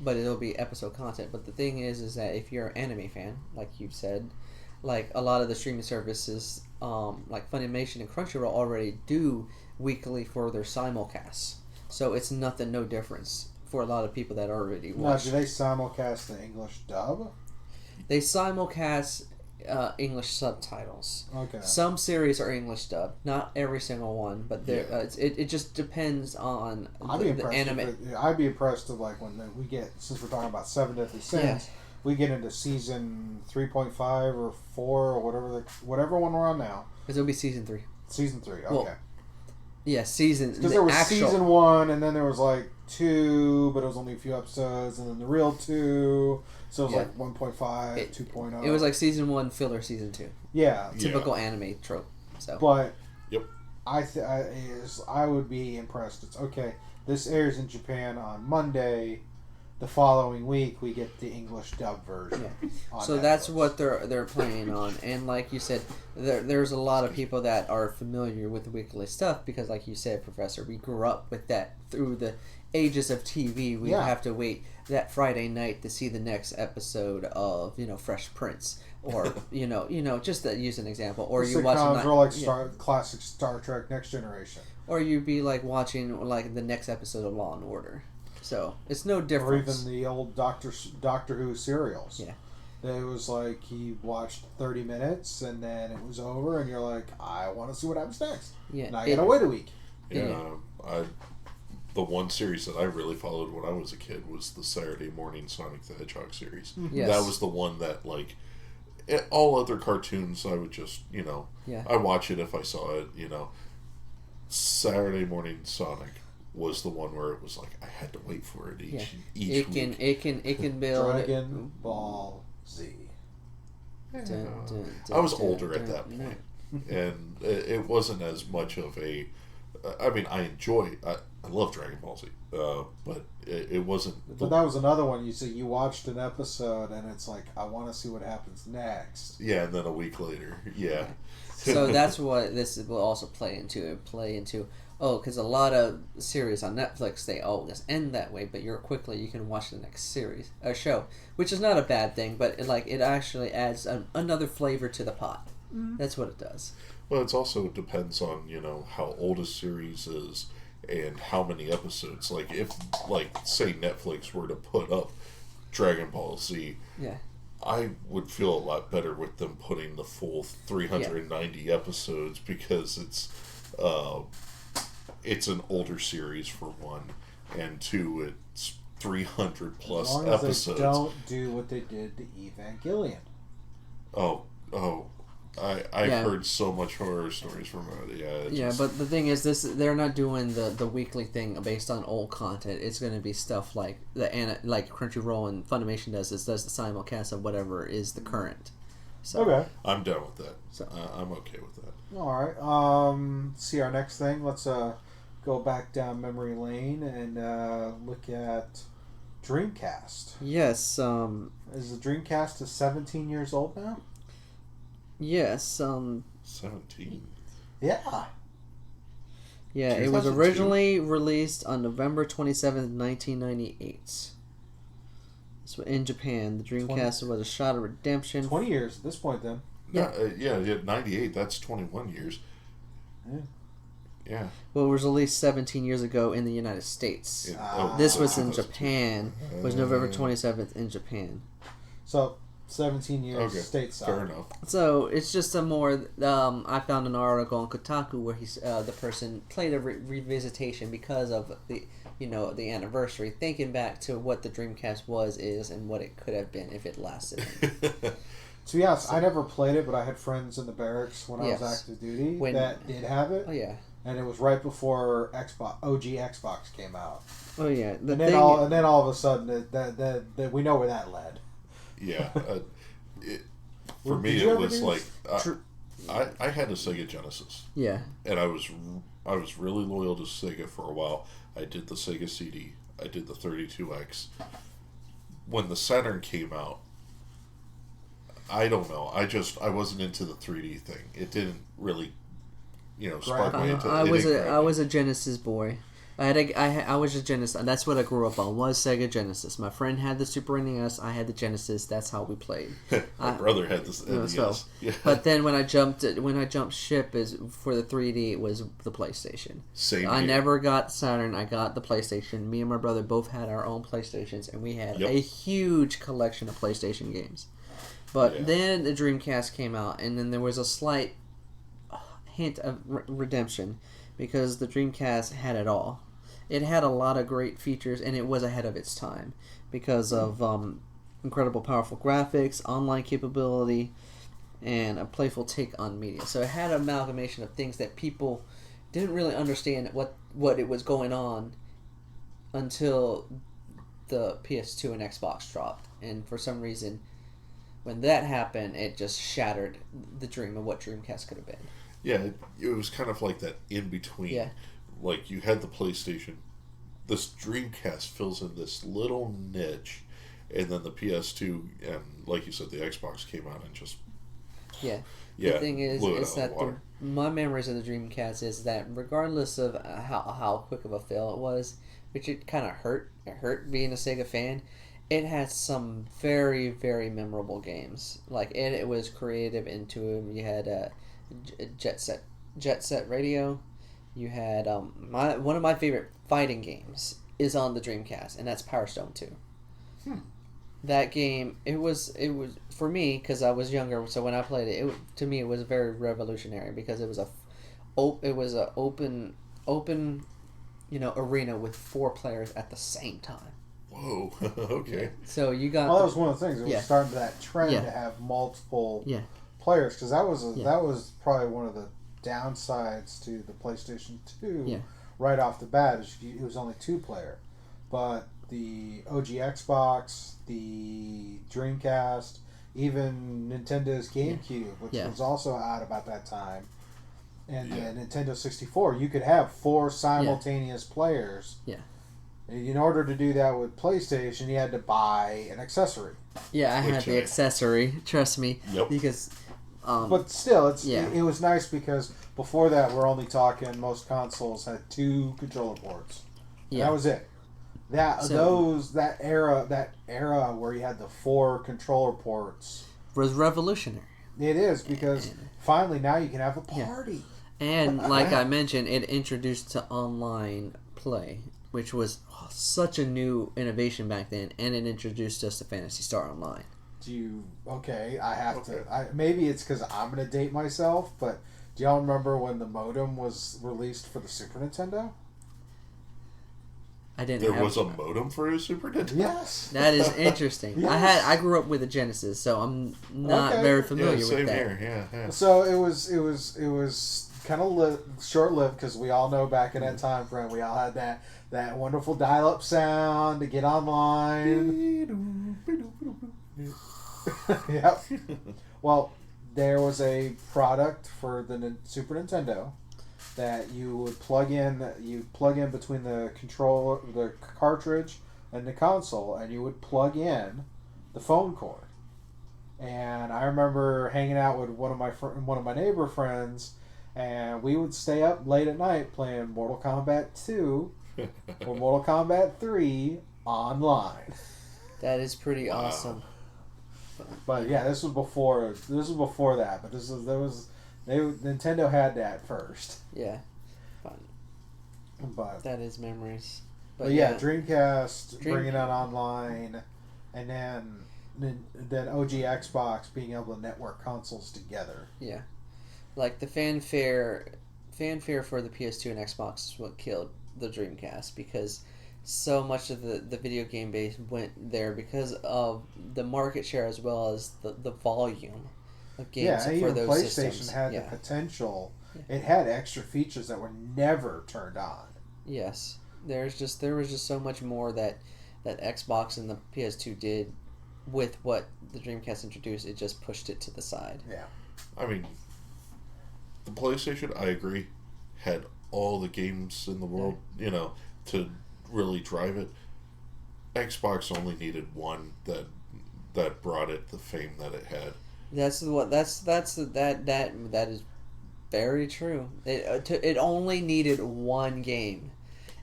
But it'll be episode content. But the thing is that if you're an anime fan, like you said, like a lot of the streaming services, like Funimation and Crunchyroll already do weekly for their simulcasts. So it's no difference for a lot of people that already watch. Now, do they simulcast the English dub? They simulcast English subtitles. Okay. Some series are English dub, not every single one, but it just depends on the anime. I'd be impressed if, like, when we get, since we're talking about Seven Deadly Sins, we get into season 3.5 or 4 or whatever one we're on now. Because it'll be season 3. Season 3, okay. Well, yeah, season. Because there was season 1, and then there was like 2, but it was only a few episodes, and then the real 2. So it was like 1.5, 2.0. It was like season 1 filler season 2. Yeah. Typical anime trope. So. But yep. I would be impressed. It's okay. This airs in Japan on Monday. The following week, we get the English dub version. Yeah. So that's what they're playing on, and like you said, there's a lot of people that are familiar with weekly stuff because, like you said, Professor, we grew up with that through the ages of TV. We have to wait that Friday night to see the next episode of Fresh Prince, or just to use an example, or you watch classic Star Trek Next Generation, or you'd be like watching like the next episode of Law and Order. So it's no difference. Or even the old Doctor Who serials. Yeah. It was like he watched 30 minutes and then it was over, and you're like, I want to see what happens next. Yeah. And I gotta wait a week. Yeah. The one series that I really followed when I was a kid was the Saturday morning Sonic the Hedgehog series. Yes. That was the one that, like, all other cartoons I would just, I watch it if I saw it, Saturday morning Sonic was the one where it was like I had to wait for it each week. It can build Dragon Ball Z. I was older at that point, and it wasn't as much of a. I mean, I love Dragon Ball Z, but it wasn't. But that was another one. You see, you watched an episode, and it's like, I want to see what happens next. Yeah, and then a week later, yeah. So that's what this will also play into. Because a lot of series on Netflix, they always end that way, but you can watch the next show, which is not a bad thing, but it actually adds another flavor to the pot. Mm-hmm. That's what it does. Well, it also depends on, how old a series is and how many episodes. Like, if, say Netflix were to put up Dragon Ball Z, I would feel a lot better with them putting the full 390 episodes, because it's an older series for one, and two, it's 300 plus as long as episodes. They don't do what they did to Evangelion. I've heard so much horror stories from it. But the thing is, they're not doing the weekly thing based on old content. It's going to be stuff like like Crunchyroll and Funimation does the simulcast of whatever is the current. So, okay, I'm done with that. So I'm okay with that. All right. See our next thing. Let's go back down memory lane and look at Dreamcast. Yes. Is the Dreamcast 17 years old now? Yes. 17. Yeah. Yeah, it was 2002? originally released on November 27th, 1998. So in Japan, the Dreamcast was a shot of redemption. 20 years at this point, then. Yeah. Yeah, 98. That's 21 years. Yeah. Yeah. Well, it was released 17 years ago in the United States. This was in Japan. It was November 27th in Japan. So, 17 years stateside. Fair enough. So it's just a more. I found an article on Kotaku where the person played a revisitation because of the anniversary, thinking back to what the Dreamcast is, and what it could have been if it lasted. To be honest, I never played it, but I had friends in the barracks when I was active duty that did have it. Oh yeah. And it was right before OG Xbox came out. Oh yeah. And then all of a sudden, that we know where that led. Yeah. For me, it was like I had a Sega Genesis. Yeah. And I was really loyal to Sega for a while. I did the Sega CD. I did the 32X. When the Saturn came out, I don't know. I wasn't into the 3D thing. It didn't really, spark me into. I was a Genesis boy. I was a Genesis. That's what I grew up on. Was Sega Genesis. My friend had the Super NES. I had the Genesis. That's how we played. My brother had the NES. So, yeah. But then when I jumped ship for the 3D, it was the PlayStation. Same. I never got Saturn. I got the PlayStation. Me and my brother both had our own PlayStations, and we had a huge collection of PlayStation games. But then the Dreamcast came out, and then there was a slight hint of redemption because the Dreamcast had it all. It had a lot of great features, and it was ahead of its time because of incredible powerful graphics, online capability, and a playful take on media. So it had an amalgamation of things that people didn't really understand what it was going on until the PS2 and Xbox dropped. And for some reason, when that happened, it just shattered the dream of what Dreamcast could have been. Yeah, it was kind of like that in between. Yeah. Like you had the PlayStation, this Dreamcast fills in this little niche, and then the PS2 and, like you said, the Xbox came out and just The thing is that my memories of the Dreamcast is that regardless of how quick of a fail it was, which it kind of hurt. It hurt being a Sega fan. It had some very, very memorable games. Like it was creative into. You had Jet Set Radio. You had one of my favorite fighting games is on the Dreamcast, and that's Power Stone 2. That game, it was for me because I was younger. So when I played it, to me it was very revolutionary because it was a open arena with 4 players at the same time. Whoa. Okay. Yeah. So you got. Well, that was one of the things. It was starting that trend to have multiple players because that was probably one of the downsides to the PlayStation 2 right off the bat. It was only 2-player, but the OG Xbox, the Dreamcast, even Nintendo's GameCube, which was also out about that time, and the Nintendo 64, you could have 4 simultaneous players. Yeah. In order to do that with PlayStation, you had to buy an accessory. Yeah, I had the accessory. Trust me. Yep. Because. But still, it was nice because before that, we're only talking most consoles had 2 controller ports. Yeah. That was it. That era where you had the 4 controller ports was revolutionary. It is because finally now you can have a party. Yeah. And like I mentioned, it introduced to online play, which was such a new innovation back then, and it introduced us to Phantasy Star Online. Maybe it's because I'm going to date myself, but do y'all remember when the modem was released for the Super Nintendo? I didn't. There was a modem for a Super Nintendo? Yes. That is interesting. Yes. I grew up with a Genesis, so I'm not very familiar with that. Here. Yeah. So it was kind of short-lived because we all know back in that time frame we all had that wonderful dial-up sound to get online. Yep. Well, there was a product for the Super Nintendo that you would plug in between the controller, the cartridge, and the console, and you would plug in the phone cord. And I remember hanging out with one of my neighbor friends, and we would stay up late at night playing Mortal Kombat 2 or Mortal Kombat 3 online. That is pretty awesome. But yeah, this was before that. But Nintendo had that first. Yeah. But that is memories. But yeah, Dreamcast bringing it online, and then OG Xbox being able to network consoles together. Yeah, like the fanfare for the PS2 and Xbox is what killed the Dreamcast, because so much of the video game base went there because of the market share as well as the volume of games for those PlayStation systems. Had the potential. Yeah. It had extra features that were never turned on. Yes, there was just so much more that Xbox and the PS2 did with what the Dreamcast introduced. It just pushed it to the side. Yeah, I mean, the PlayStation, I agree, had all the games in the world, to really drive it. Xbox only needed one that brought it the fame that it had. That is very true. It only needed one game,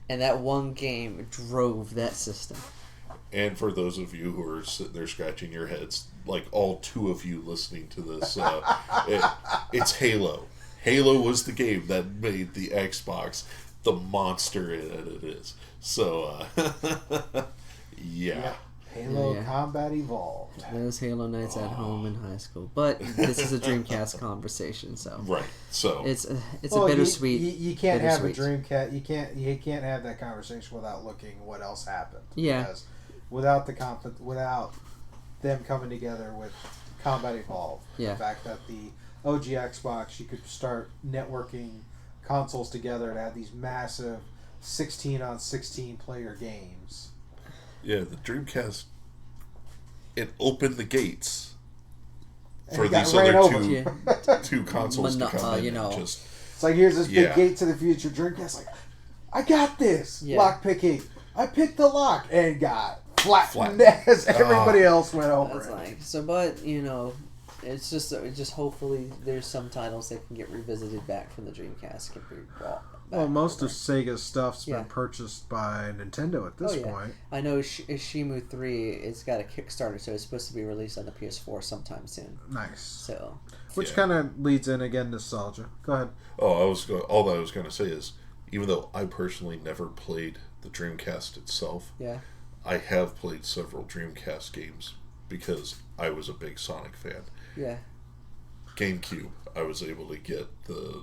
and that one game drove that system. And for those of you who are sitting there scratching your heads, like all two of you listening to this, it's Halo. Halo was the game that made the Xbox the monster that it is. So, yeah. Halo Combat Evolved. Those Halo nights at home in high school, but this is a Dreamcast conversation, so right. So it's a bittersweet. You can't have a Dreamcast. You can't have that conversation without looking what else happened. Yeah. Because without them coming together with Combat Evolved, the fact that the OG Xbox, you could start networking consoles together to have these massive 16-on-16 player games. Yeah, the Dreamcast, it opened the gates for these other two consoles to come in. It's like, here's this big gate to the future. Dreamcast, like, I got this. Lock picking. I picked the lock and got flattened as everybody else went over it. It's just hopefully there's some titles that can get revisited back from the Dreamcast, can be brought back. Well, most of Sega's stuff's been purchased by Nintendo at this point. I know Shenmue 3, it's got a Kickstarter, so it's supposed to be released on the PS4 sometime soon. Nice. Which kind of leads in, again, nostalgia. Go ahead. All that I was going to say is, even though I personally never played the Dreamcast itself, I have played several Dreamcast games because I was a big Sonic fan. Yeah. GameCube, I was able to get the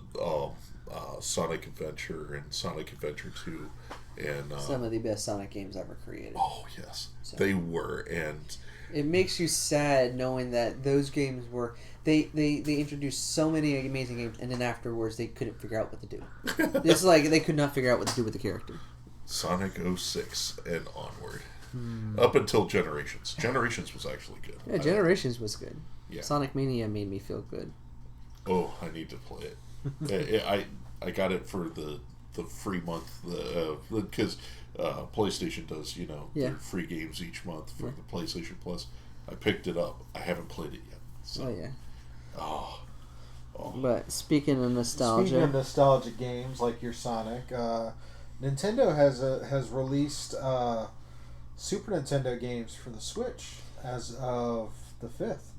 Sonic Adventure and Sonic Adventure 2, and some of the best Sonic games ever created. Oh yes, they were, and it makes you sad knowing that those games were they introduced so many amazing games, and then afterwards they couldn't figure out what to do. It's like they could not figure out what to do with the character. Sonic 06 and onward. Up until Generations. Generations was actually good. Yeah, Generations was good. Yeah. Sonic Mania made me feel good. Oh, I need to play it. I got it for the free month because PlayStation does their free games each month for the PlayStation Plus. I picked it up. I haven't played it yet. So. Oh. But speaking of nostalgia games like your Sonic, Nintendo has released Super Nintendo games for the Switch as of the 5th.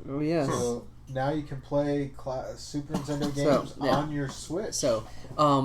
Oh yes. So now you can play Super Nintendo games on your Switch. So,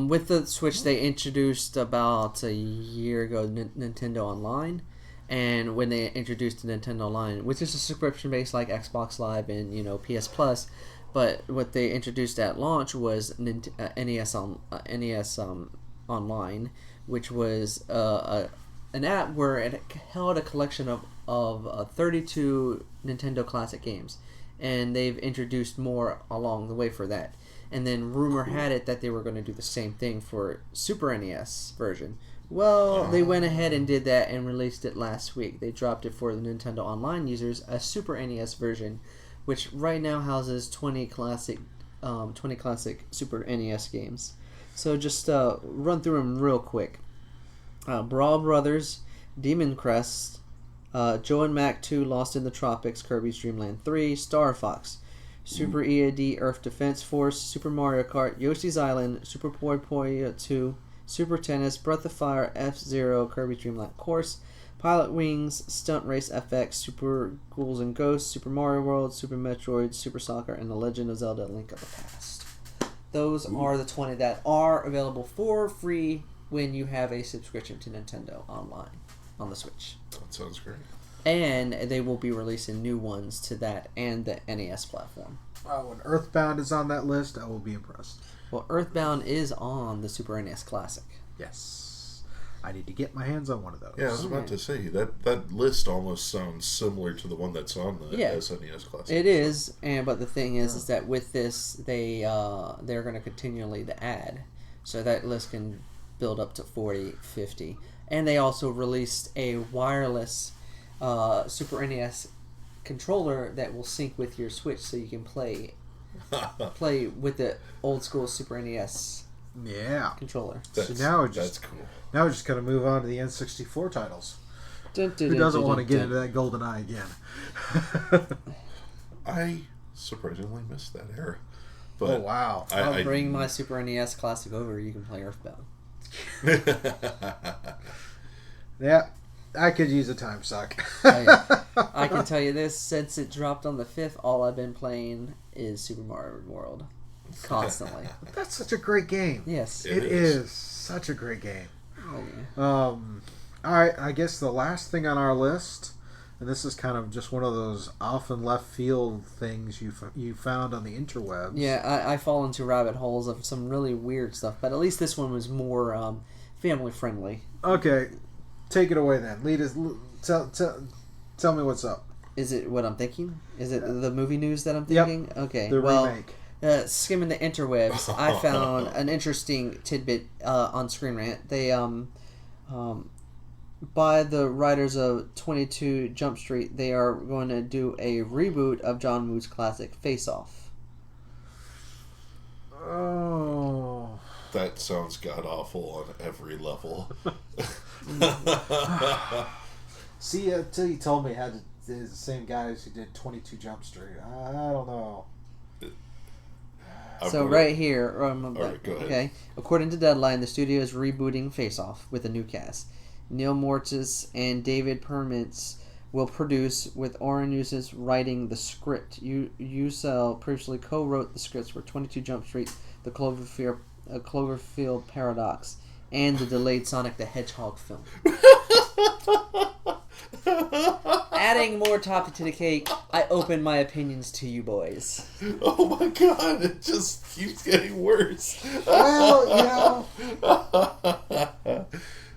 with the Switch, they introduced about a year ago Nintendo Online, and when they introduced the Nintendo Online, which is a subscription based like Xbox Live and PS Plus, but what they introduced at launch was NES Online, which was an app where it held a collection of 32 Nintendo classic games, and they've introduced more along the way for that. And then rumor had it that they were going to do the same thing for Super NES version. Well, they went ahead and did that and released it last week. They dropped it for the Nintendo Online users, a Super NES version, which right now houses 20 classic Super NES games. So just run through them real quick. Brawl Brothers, Demon Crest, Joe and Mac 2, Lost in the Tropics, Kirby's Dream Land 3, Star Fox, Super EAD, Earth Defense Force, Super Mario Kart, Yoshi's Island, Super Puyo 2, Super Tennis, Breath of Fire, F-Zero, Kirby's Dream Land Course, Pilot Wings, Stunt Race FX, Super Ghouls and Ghosts, Super Mario World, Super Metroid, Super Soccer, and The Legend of Zelda: Link of the Past. Those are the 20 that are available for free when you have a subscription to Nintendo Online on the Switch. That sounds great. And they will be releasing new ones to that and the NES platform. When Earthbound is on that list, I will be impressed. Well, Earthbound is on the Super NES Classic. Yes. I need to get my hands on one of those. Yeah, I was about to say, that list almost sounds similar to the one that's on the SNES Classic. It is, but the thing is that with this, they're going to continually to add. So that list can build up to 40, 50. And they also released a wireless Super NES controller that will sync with your Switch, so you can play with the old school Super NES controller. That's cool. Now we're just going to move on to the N64 titles. Who Who doesn't want to get into that GoldenEye again? I surprisingly missed that era. But wow. I'll bring my Super NES Classic over. You can play Earthbound. Yeah, I could use a time suck. I can tell you this, since it dropped on the 5th, all I've been playing is Super Mario World. Constantly. That's such a great game. Yes. It is such a great game. Oh, yeah. Alright, I guess the last thing on our list, and this is kind of just one of those often left field things you found on the interwebs. Yeah, I fall into rabbit holes of some really weird stuff, but at least this one was more family friendly. Okay, take it away then. Lead us. Tell me what's up. Is it what I'm thinking? Is it the movie news that I'm thinking? Yep. Okay. The remake. Skimming the interwebs, I found an interesting tidbit on Screen Rant. They by the writers of 22 Jump Street, they are going to do a reboot of John Woo's classic Face Off. Oh. That sounds god-awful on every level. See, until you told me it had the same guys who did 22 Jump Street. I don't know. So right here, Alright, go ahead. Okay. According to Deadline, the studio is rebooting Face Off with a new cast. Neil Mortis and David Permits will produce, with Oren Usis writing the script. Ussel previously co-wrote the scripts for 22 Jump Street, The Cloverfield Paradox, and the delayed Sonic the Hedgehog film. Adding more topic to the cake, I open my opinions to you boys. Oh my god, it just keeps getting worse. Well,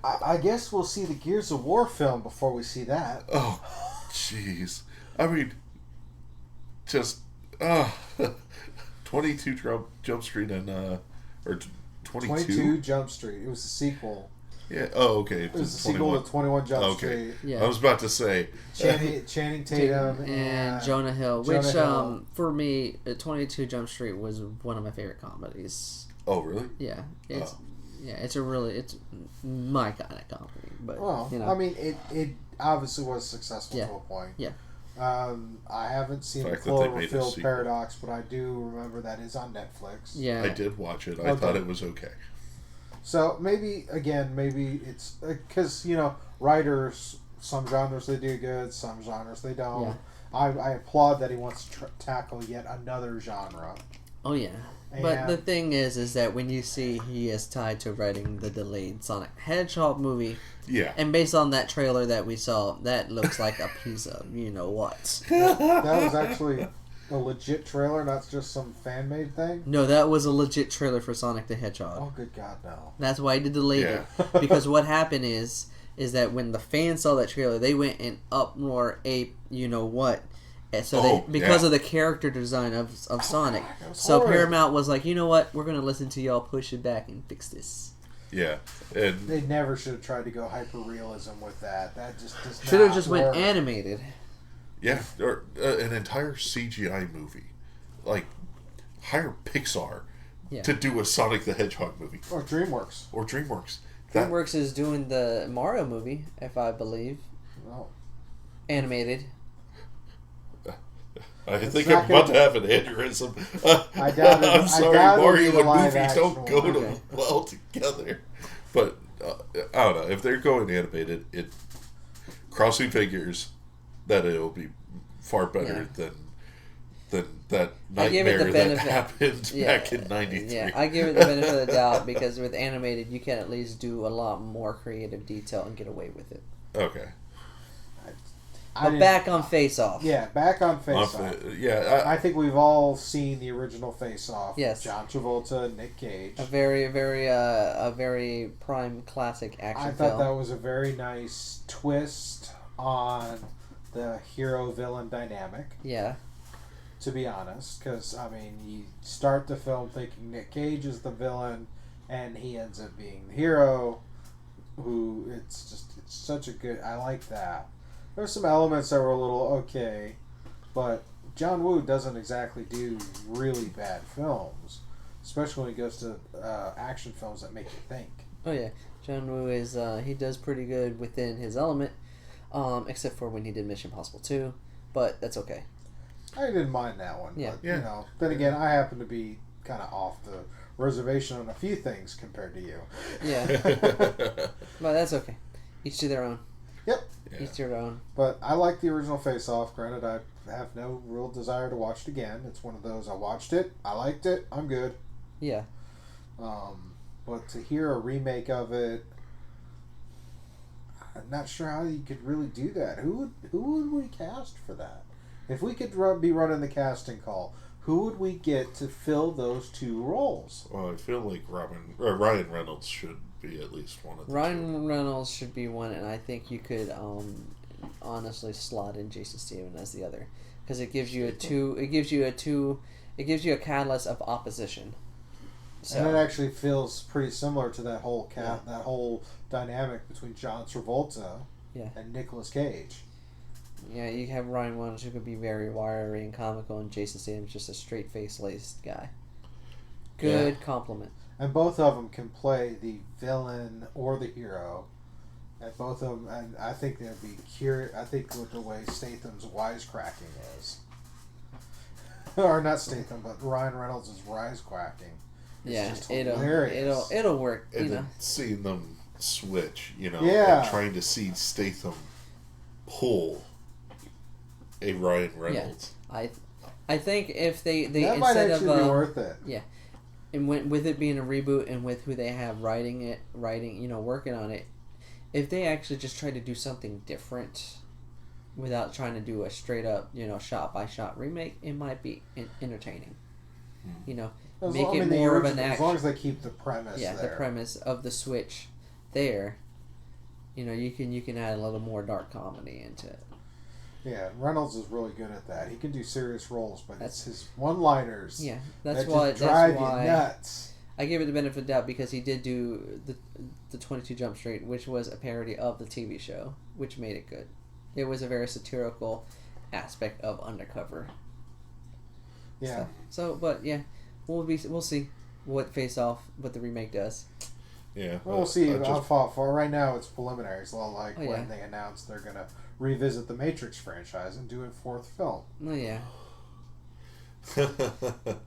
I guess we'll see the Gears of War film before we see that. Oh, jeez. I mean, just 22 Jump Street and or 22 Jump Street. It was a sequel. Yeah. Oh, okay. It was a sequel to 21 Jump Okay. Street. Yeah. I was about to say Channing Tatum and Jonah Hill, Jonah which Hill. For me, 22 Jump Street was one of my favorite comedies. Oh, really? Yeah, it's it's my kind of comedy. But well, you know. I mean, it obviously was successful to a point. Yeah. I haven't seen the fact that they made a Cloverfield sequel. Paradox, but I do remember that is on Netflix. Yeah. I did watch it. I thought it was okay. So maybe it's because writers, some genres they do good, some genres they don't. Yeah. I applaud that he wants to tackle yet another genre. Oh yeah. But the thing is that when you see he is tied to writing the delayed Sonic Hedgehog movie, Yeah. and based on that trailer that we saw, that looks like a piece of what. That was actually a legit trailer, not just some fan-made thing. No, that was a legit trailer for Sonic the Hedgehog. Oh, good God, no! That's why they delayed it. Because what happened is that when the fans saw that trailer, they went and uproar ape, what. And so because of the character design of Sonic. So horrid. Paramount was like, you know what, we're going to listen to y'all push it back and fix this. Yeah. And They never should have tried to go hyper-realism with that. That just does Should have not just work. went animated. yeah, or an entire CGI movie. Like, hire Pixar to do a Sonic the Hedgehog movie. Or DreamWorks. Or DreamWorks. DreamWorks is doing the Mario movie, if I believe. No. Animated. I think I'm about to have an aneurysm. I doubt it. I'm sorry, I doubt it'll Mario be the and live movie action don't go one. well together. But I don't know. If they're going animated, crossing figures that it'll be far better than that nightmare that happened back in '93. Yeah, I give it the benefit of the doubt because with animated, you can at least do a lot more creative detail and get away with it. Okay. But back on Face Off. Yeah, back on Face Off. Yeah, I think we've all seen the original Face Off. Yes. John Travolta, Nick Cage. A very prime classic action I film. thought that was a very nice twist on the hero-villain dynamic. Yeah. To be honest, because, I mean, you start the film thinking Nick Cage is the villain, and he ends up being the hero, it's such a good, I like that. There's some elements that were a little okay, but John Woo doesn't exactly do really bad films, especially when he goes to action films that make you think. Oh yeah, John Woo is he does pretty good within his element, except for when he did Mission Impossible 2, but that's okay. I didn't mind that one. Yeah. But, you know, then again, I happen to be kind of off the reservation on a few things compared to you. Yeah, but that's okay. Each to their own. Yep. Yeah. Each to their own. But I like the original Face Off. Granted, I have no real desire to watch it again. It's one of those, I watched it, I liked it, I'm good. Yeah. But to hear a remake of it, I'm not sure how you could really do that. Who would we cast for that? If we could be running the casting call, who would we get to fill those two roles? Well, I feel like Ryan Reynolds should be at least one of the Ryan Reynolds should be one, and I think you could honestly slot in Jason Statham as the other, because it gives you a catalyst of opposition. So. And it actually feels pretty similar to that whole that whole dynamic between John Travolta and Nicolas Cage. Yeah, you have Ryan Reynolds who could be very wiry and comical, and Jason Statham's just a straight-faced laced guy. Good compliment. And both of them can play the villain or the hero. And both of them, and I think they'd be curious. I think with the way Statham's wisecracking is, or not Statham, but Ryan Reynolds' wisecracking. It'll work. And then seeing them switch, and trying to see Statham pull a Ryan Reynolds. Yeah. I think if they that might actually be worth it. Yeah. And with it being a reboot and with who they have working on it, if they actually just try to do something different without trying to do a straight up, shot by shot remake, it might be entertaining. Make it more of an action. As long as they keep the premise. Yeah, the premise of the switch there. You can add a little more dark comedy into it. Yeah, Reynolds is really good at that. He can do serious roles, but it's his one-liners. Yeah, that drive you nuts. I give it the benefit of the doubt because he did do the 22 Jump Street, which was a parody of the TV show, which made it good. It was a very satirical aspect of undercover. Yeah. But we'll see what what the remake does. Yeah. Well, we'll see how far. Right now, it's preliminaries. When they announced they're gonna revisit the Matrix franchise and do a fourth film. Oh yeah.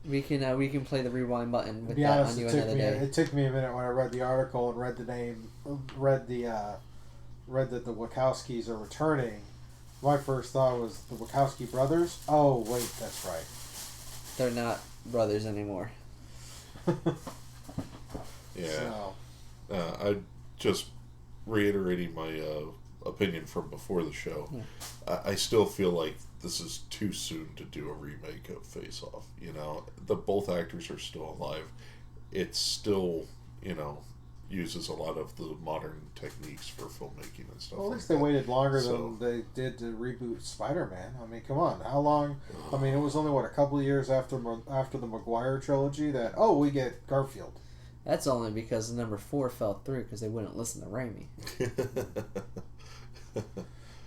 we can play the rewind button with that on you another day. It took me a minute when I read the article and read the name, read that the Wachowskis are returning. My first thought was the Wachowski brothers. Oh wait, that's right. They're not brothers anymore. Yeah. So. I just reiterating my opinion from before the show. Yeah. I still feel like this is too soon to do a remake of Face Off. Both actors are still alive. It still, uses a lot of the modern techniques for filmmaking and stuff. Well, at least they waited longer than they did to reboot Spider-Man. I mean, come on, how long? I mean, it was only a couple of years after the Maguire trilogy that we get Garfield. That's only because number 4 fell through because they wouldn't listen to Raimi.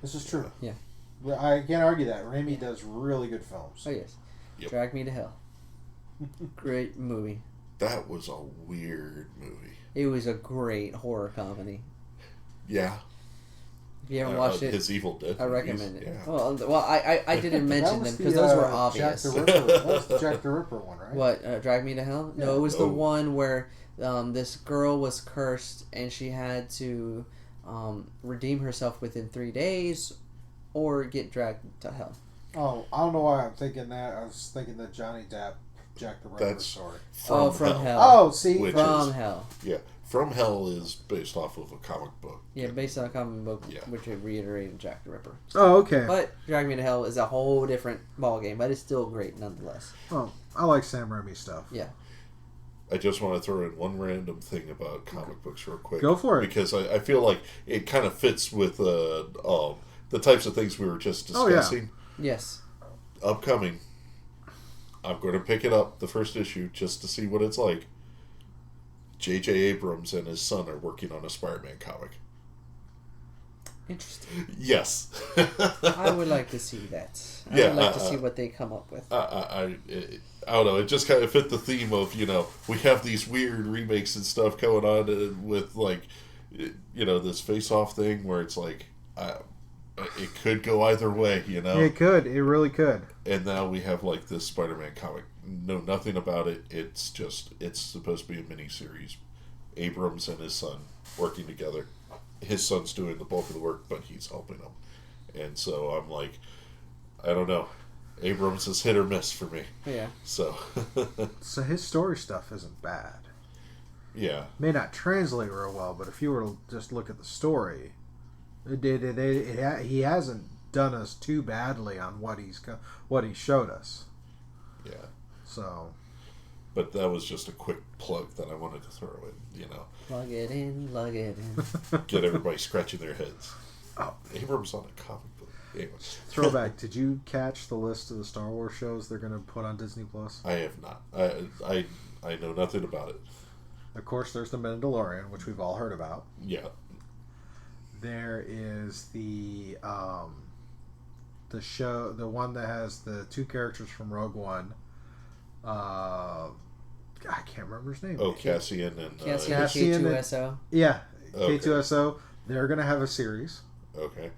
This is true. Yeah. I can't argue that. Raimi does really good films. Oh, yes. Yep. Drag Me to Hell. Great movie. That was a weird movie. It was a great horror comedy. Yeah. If you haven't watched it, his Evil Dead. I movies. recommend it. Yeah. Well, I didn't mention them because those were obvious. Jack the Ripper. That was the Jack the Ripper one, right? What, Drag Me to Hell? No, Yeah. it was the one where this girl was cursed and she had to redeem herself within 3 days or get dragged to hell. Oh, I don't know why I'm thinking that. I was thinking the Johnny Depp Jack the Ripper That's story. From hell. Oh, see? From Hell. Yeah. From Hell is based off of a comic book. Yeah, based on a comic book, Yeah. which reiterated Jack the Ripper. Oh, okay. But Drag Me to Hell is a whole different ballgame, but it's still great nonetheless. Oh, I like Sam Raimi stuff. Yeah. I just want to throw in one random thing about comic books real quick. Go for it. Because I feel like it kind of fits with the types of things we were just discussing. Yes. Upcoming. I'm going to pick it up, the first issue, just to see what it's like. J.J. Abrams and his son are working on a Spider-Man comic. Interesting. Yes. I would like to see that. I Yeah, would like to see what they come up with. I don't know. It just kind of fit the theme of, we have these weird remakes and stuff going on with, like, this face-off thing where it's like, it could go either way, It could. It really could. And now we have, like, this Spider-Man comic. Know nothing about it. It's supposed to be a mini-series. Abrams and his son working together. His son's doing the bulk of the work, but he's helping him. And so I'm like, I don't know. Abrams is hit or miss for me. Yeah. So. So his story stuff isn't bad. Yeah. May not translate real well, but if you were to just look at the story, he hasn't done us too badly on what he showed us. Yeah. So. But that was just a quick plug that I wanted to throw in, Plug it in, plug it in. Get everybody scratching their heads. Oh. Abrams on a comic book. Anyway. Throwback. Did you catch the list of the Star Wars shows they're going to put on Disney Plus? I have not. I know nothing about it. Of course, there's the Mandalorian, which we've all heard about. Yeah. There is the show, the one that has the two characters from Rogue One. I can't remember his name. Oh, Cassian and Cassian K2SO. Yeah, Okay. K2SO. They're going to have a series, Okay.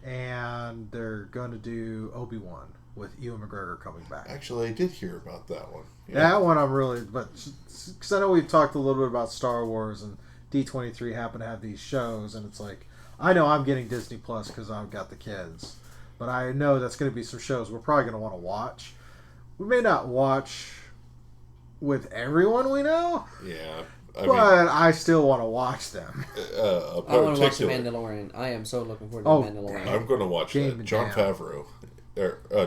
and they're going to do Obi-Wan with Ewan McGregor coming back. Actually, I did hear about that one. Yeah. That one I'm really, but because I know we've talked a little bit about Star Wars, and D23 happen to have these shows, and it's like, I know I'm getting Disney Plus because I've got the kids, but I know that's going to be some shows we're probably going to want to watch. We may not watch with everyone we know, Yeah. I still want to watch them. I want to watch The Mandalorian. I am so looking forward to The Mandalorian. I'm going to watch that. John Favreau.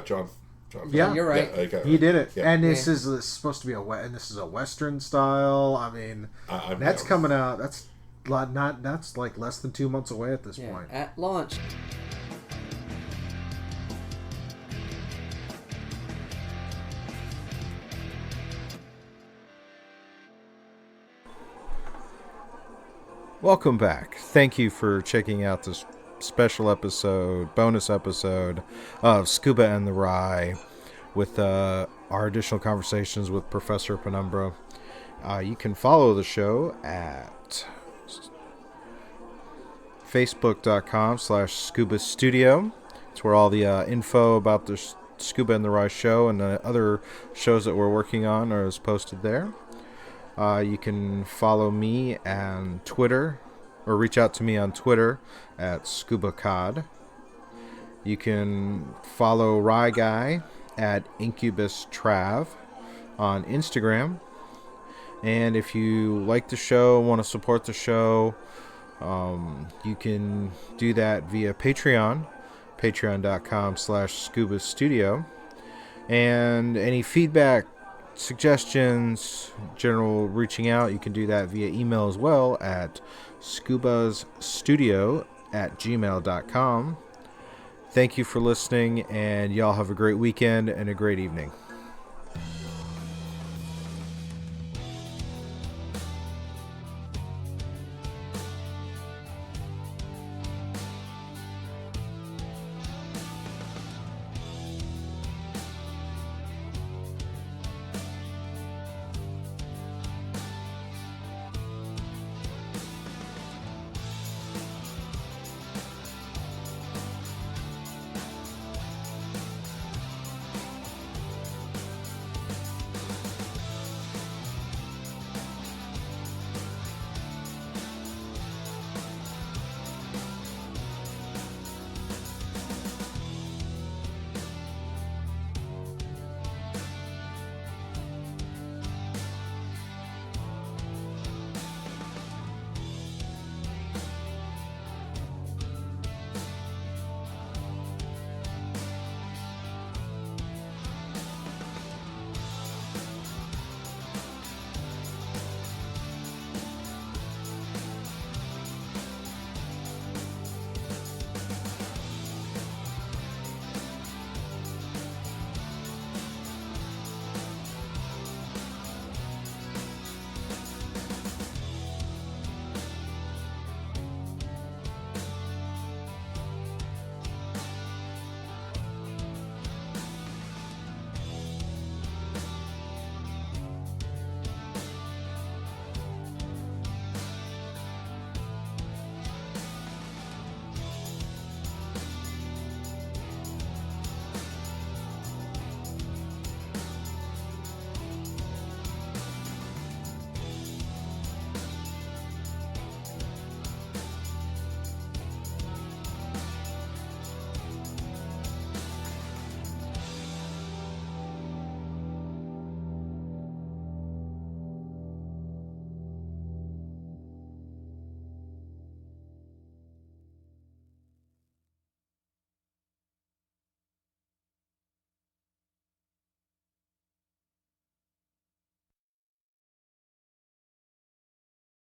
John Favreau. Yeah, you're right. Yeah, I got He did it, Yeah. and this is supposed to be this is a Western style. I mean, that's down. coming out. That's like less than 2 months away at this Yeah, point. at launch. Welcome back. Thank you for checking out this special bonus episode of Scuba and the Rye with our additional conversations with Professor Penumbra. You can follow the show at facebook.com/Scuba Studio. It's where all the info about the Scuba and the Rye show and the other shows that we're working on is posted there. You can follow me on Twitter, or reach out to me on Twitter at ScubaCod. You can follow Rye Guy at IncubusTrav on Instagram. And if you like the show, want to support the show, you can do that via Patreon, patreon.com/Scuba Studio. And any feedback, suggestions, general reaching out, you can do that via email as well at scubasstudio@gmail.com. Thank you for listening, and y'all have a great weekend and a great evening.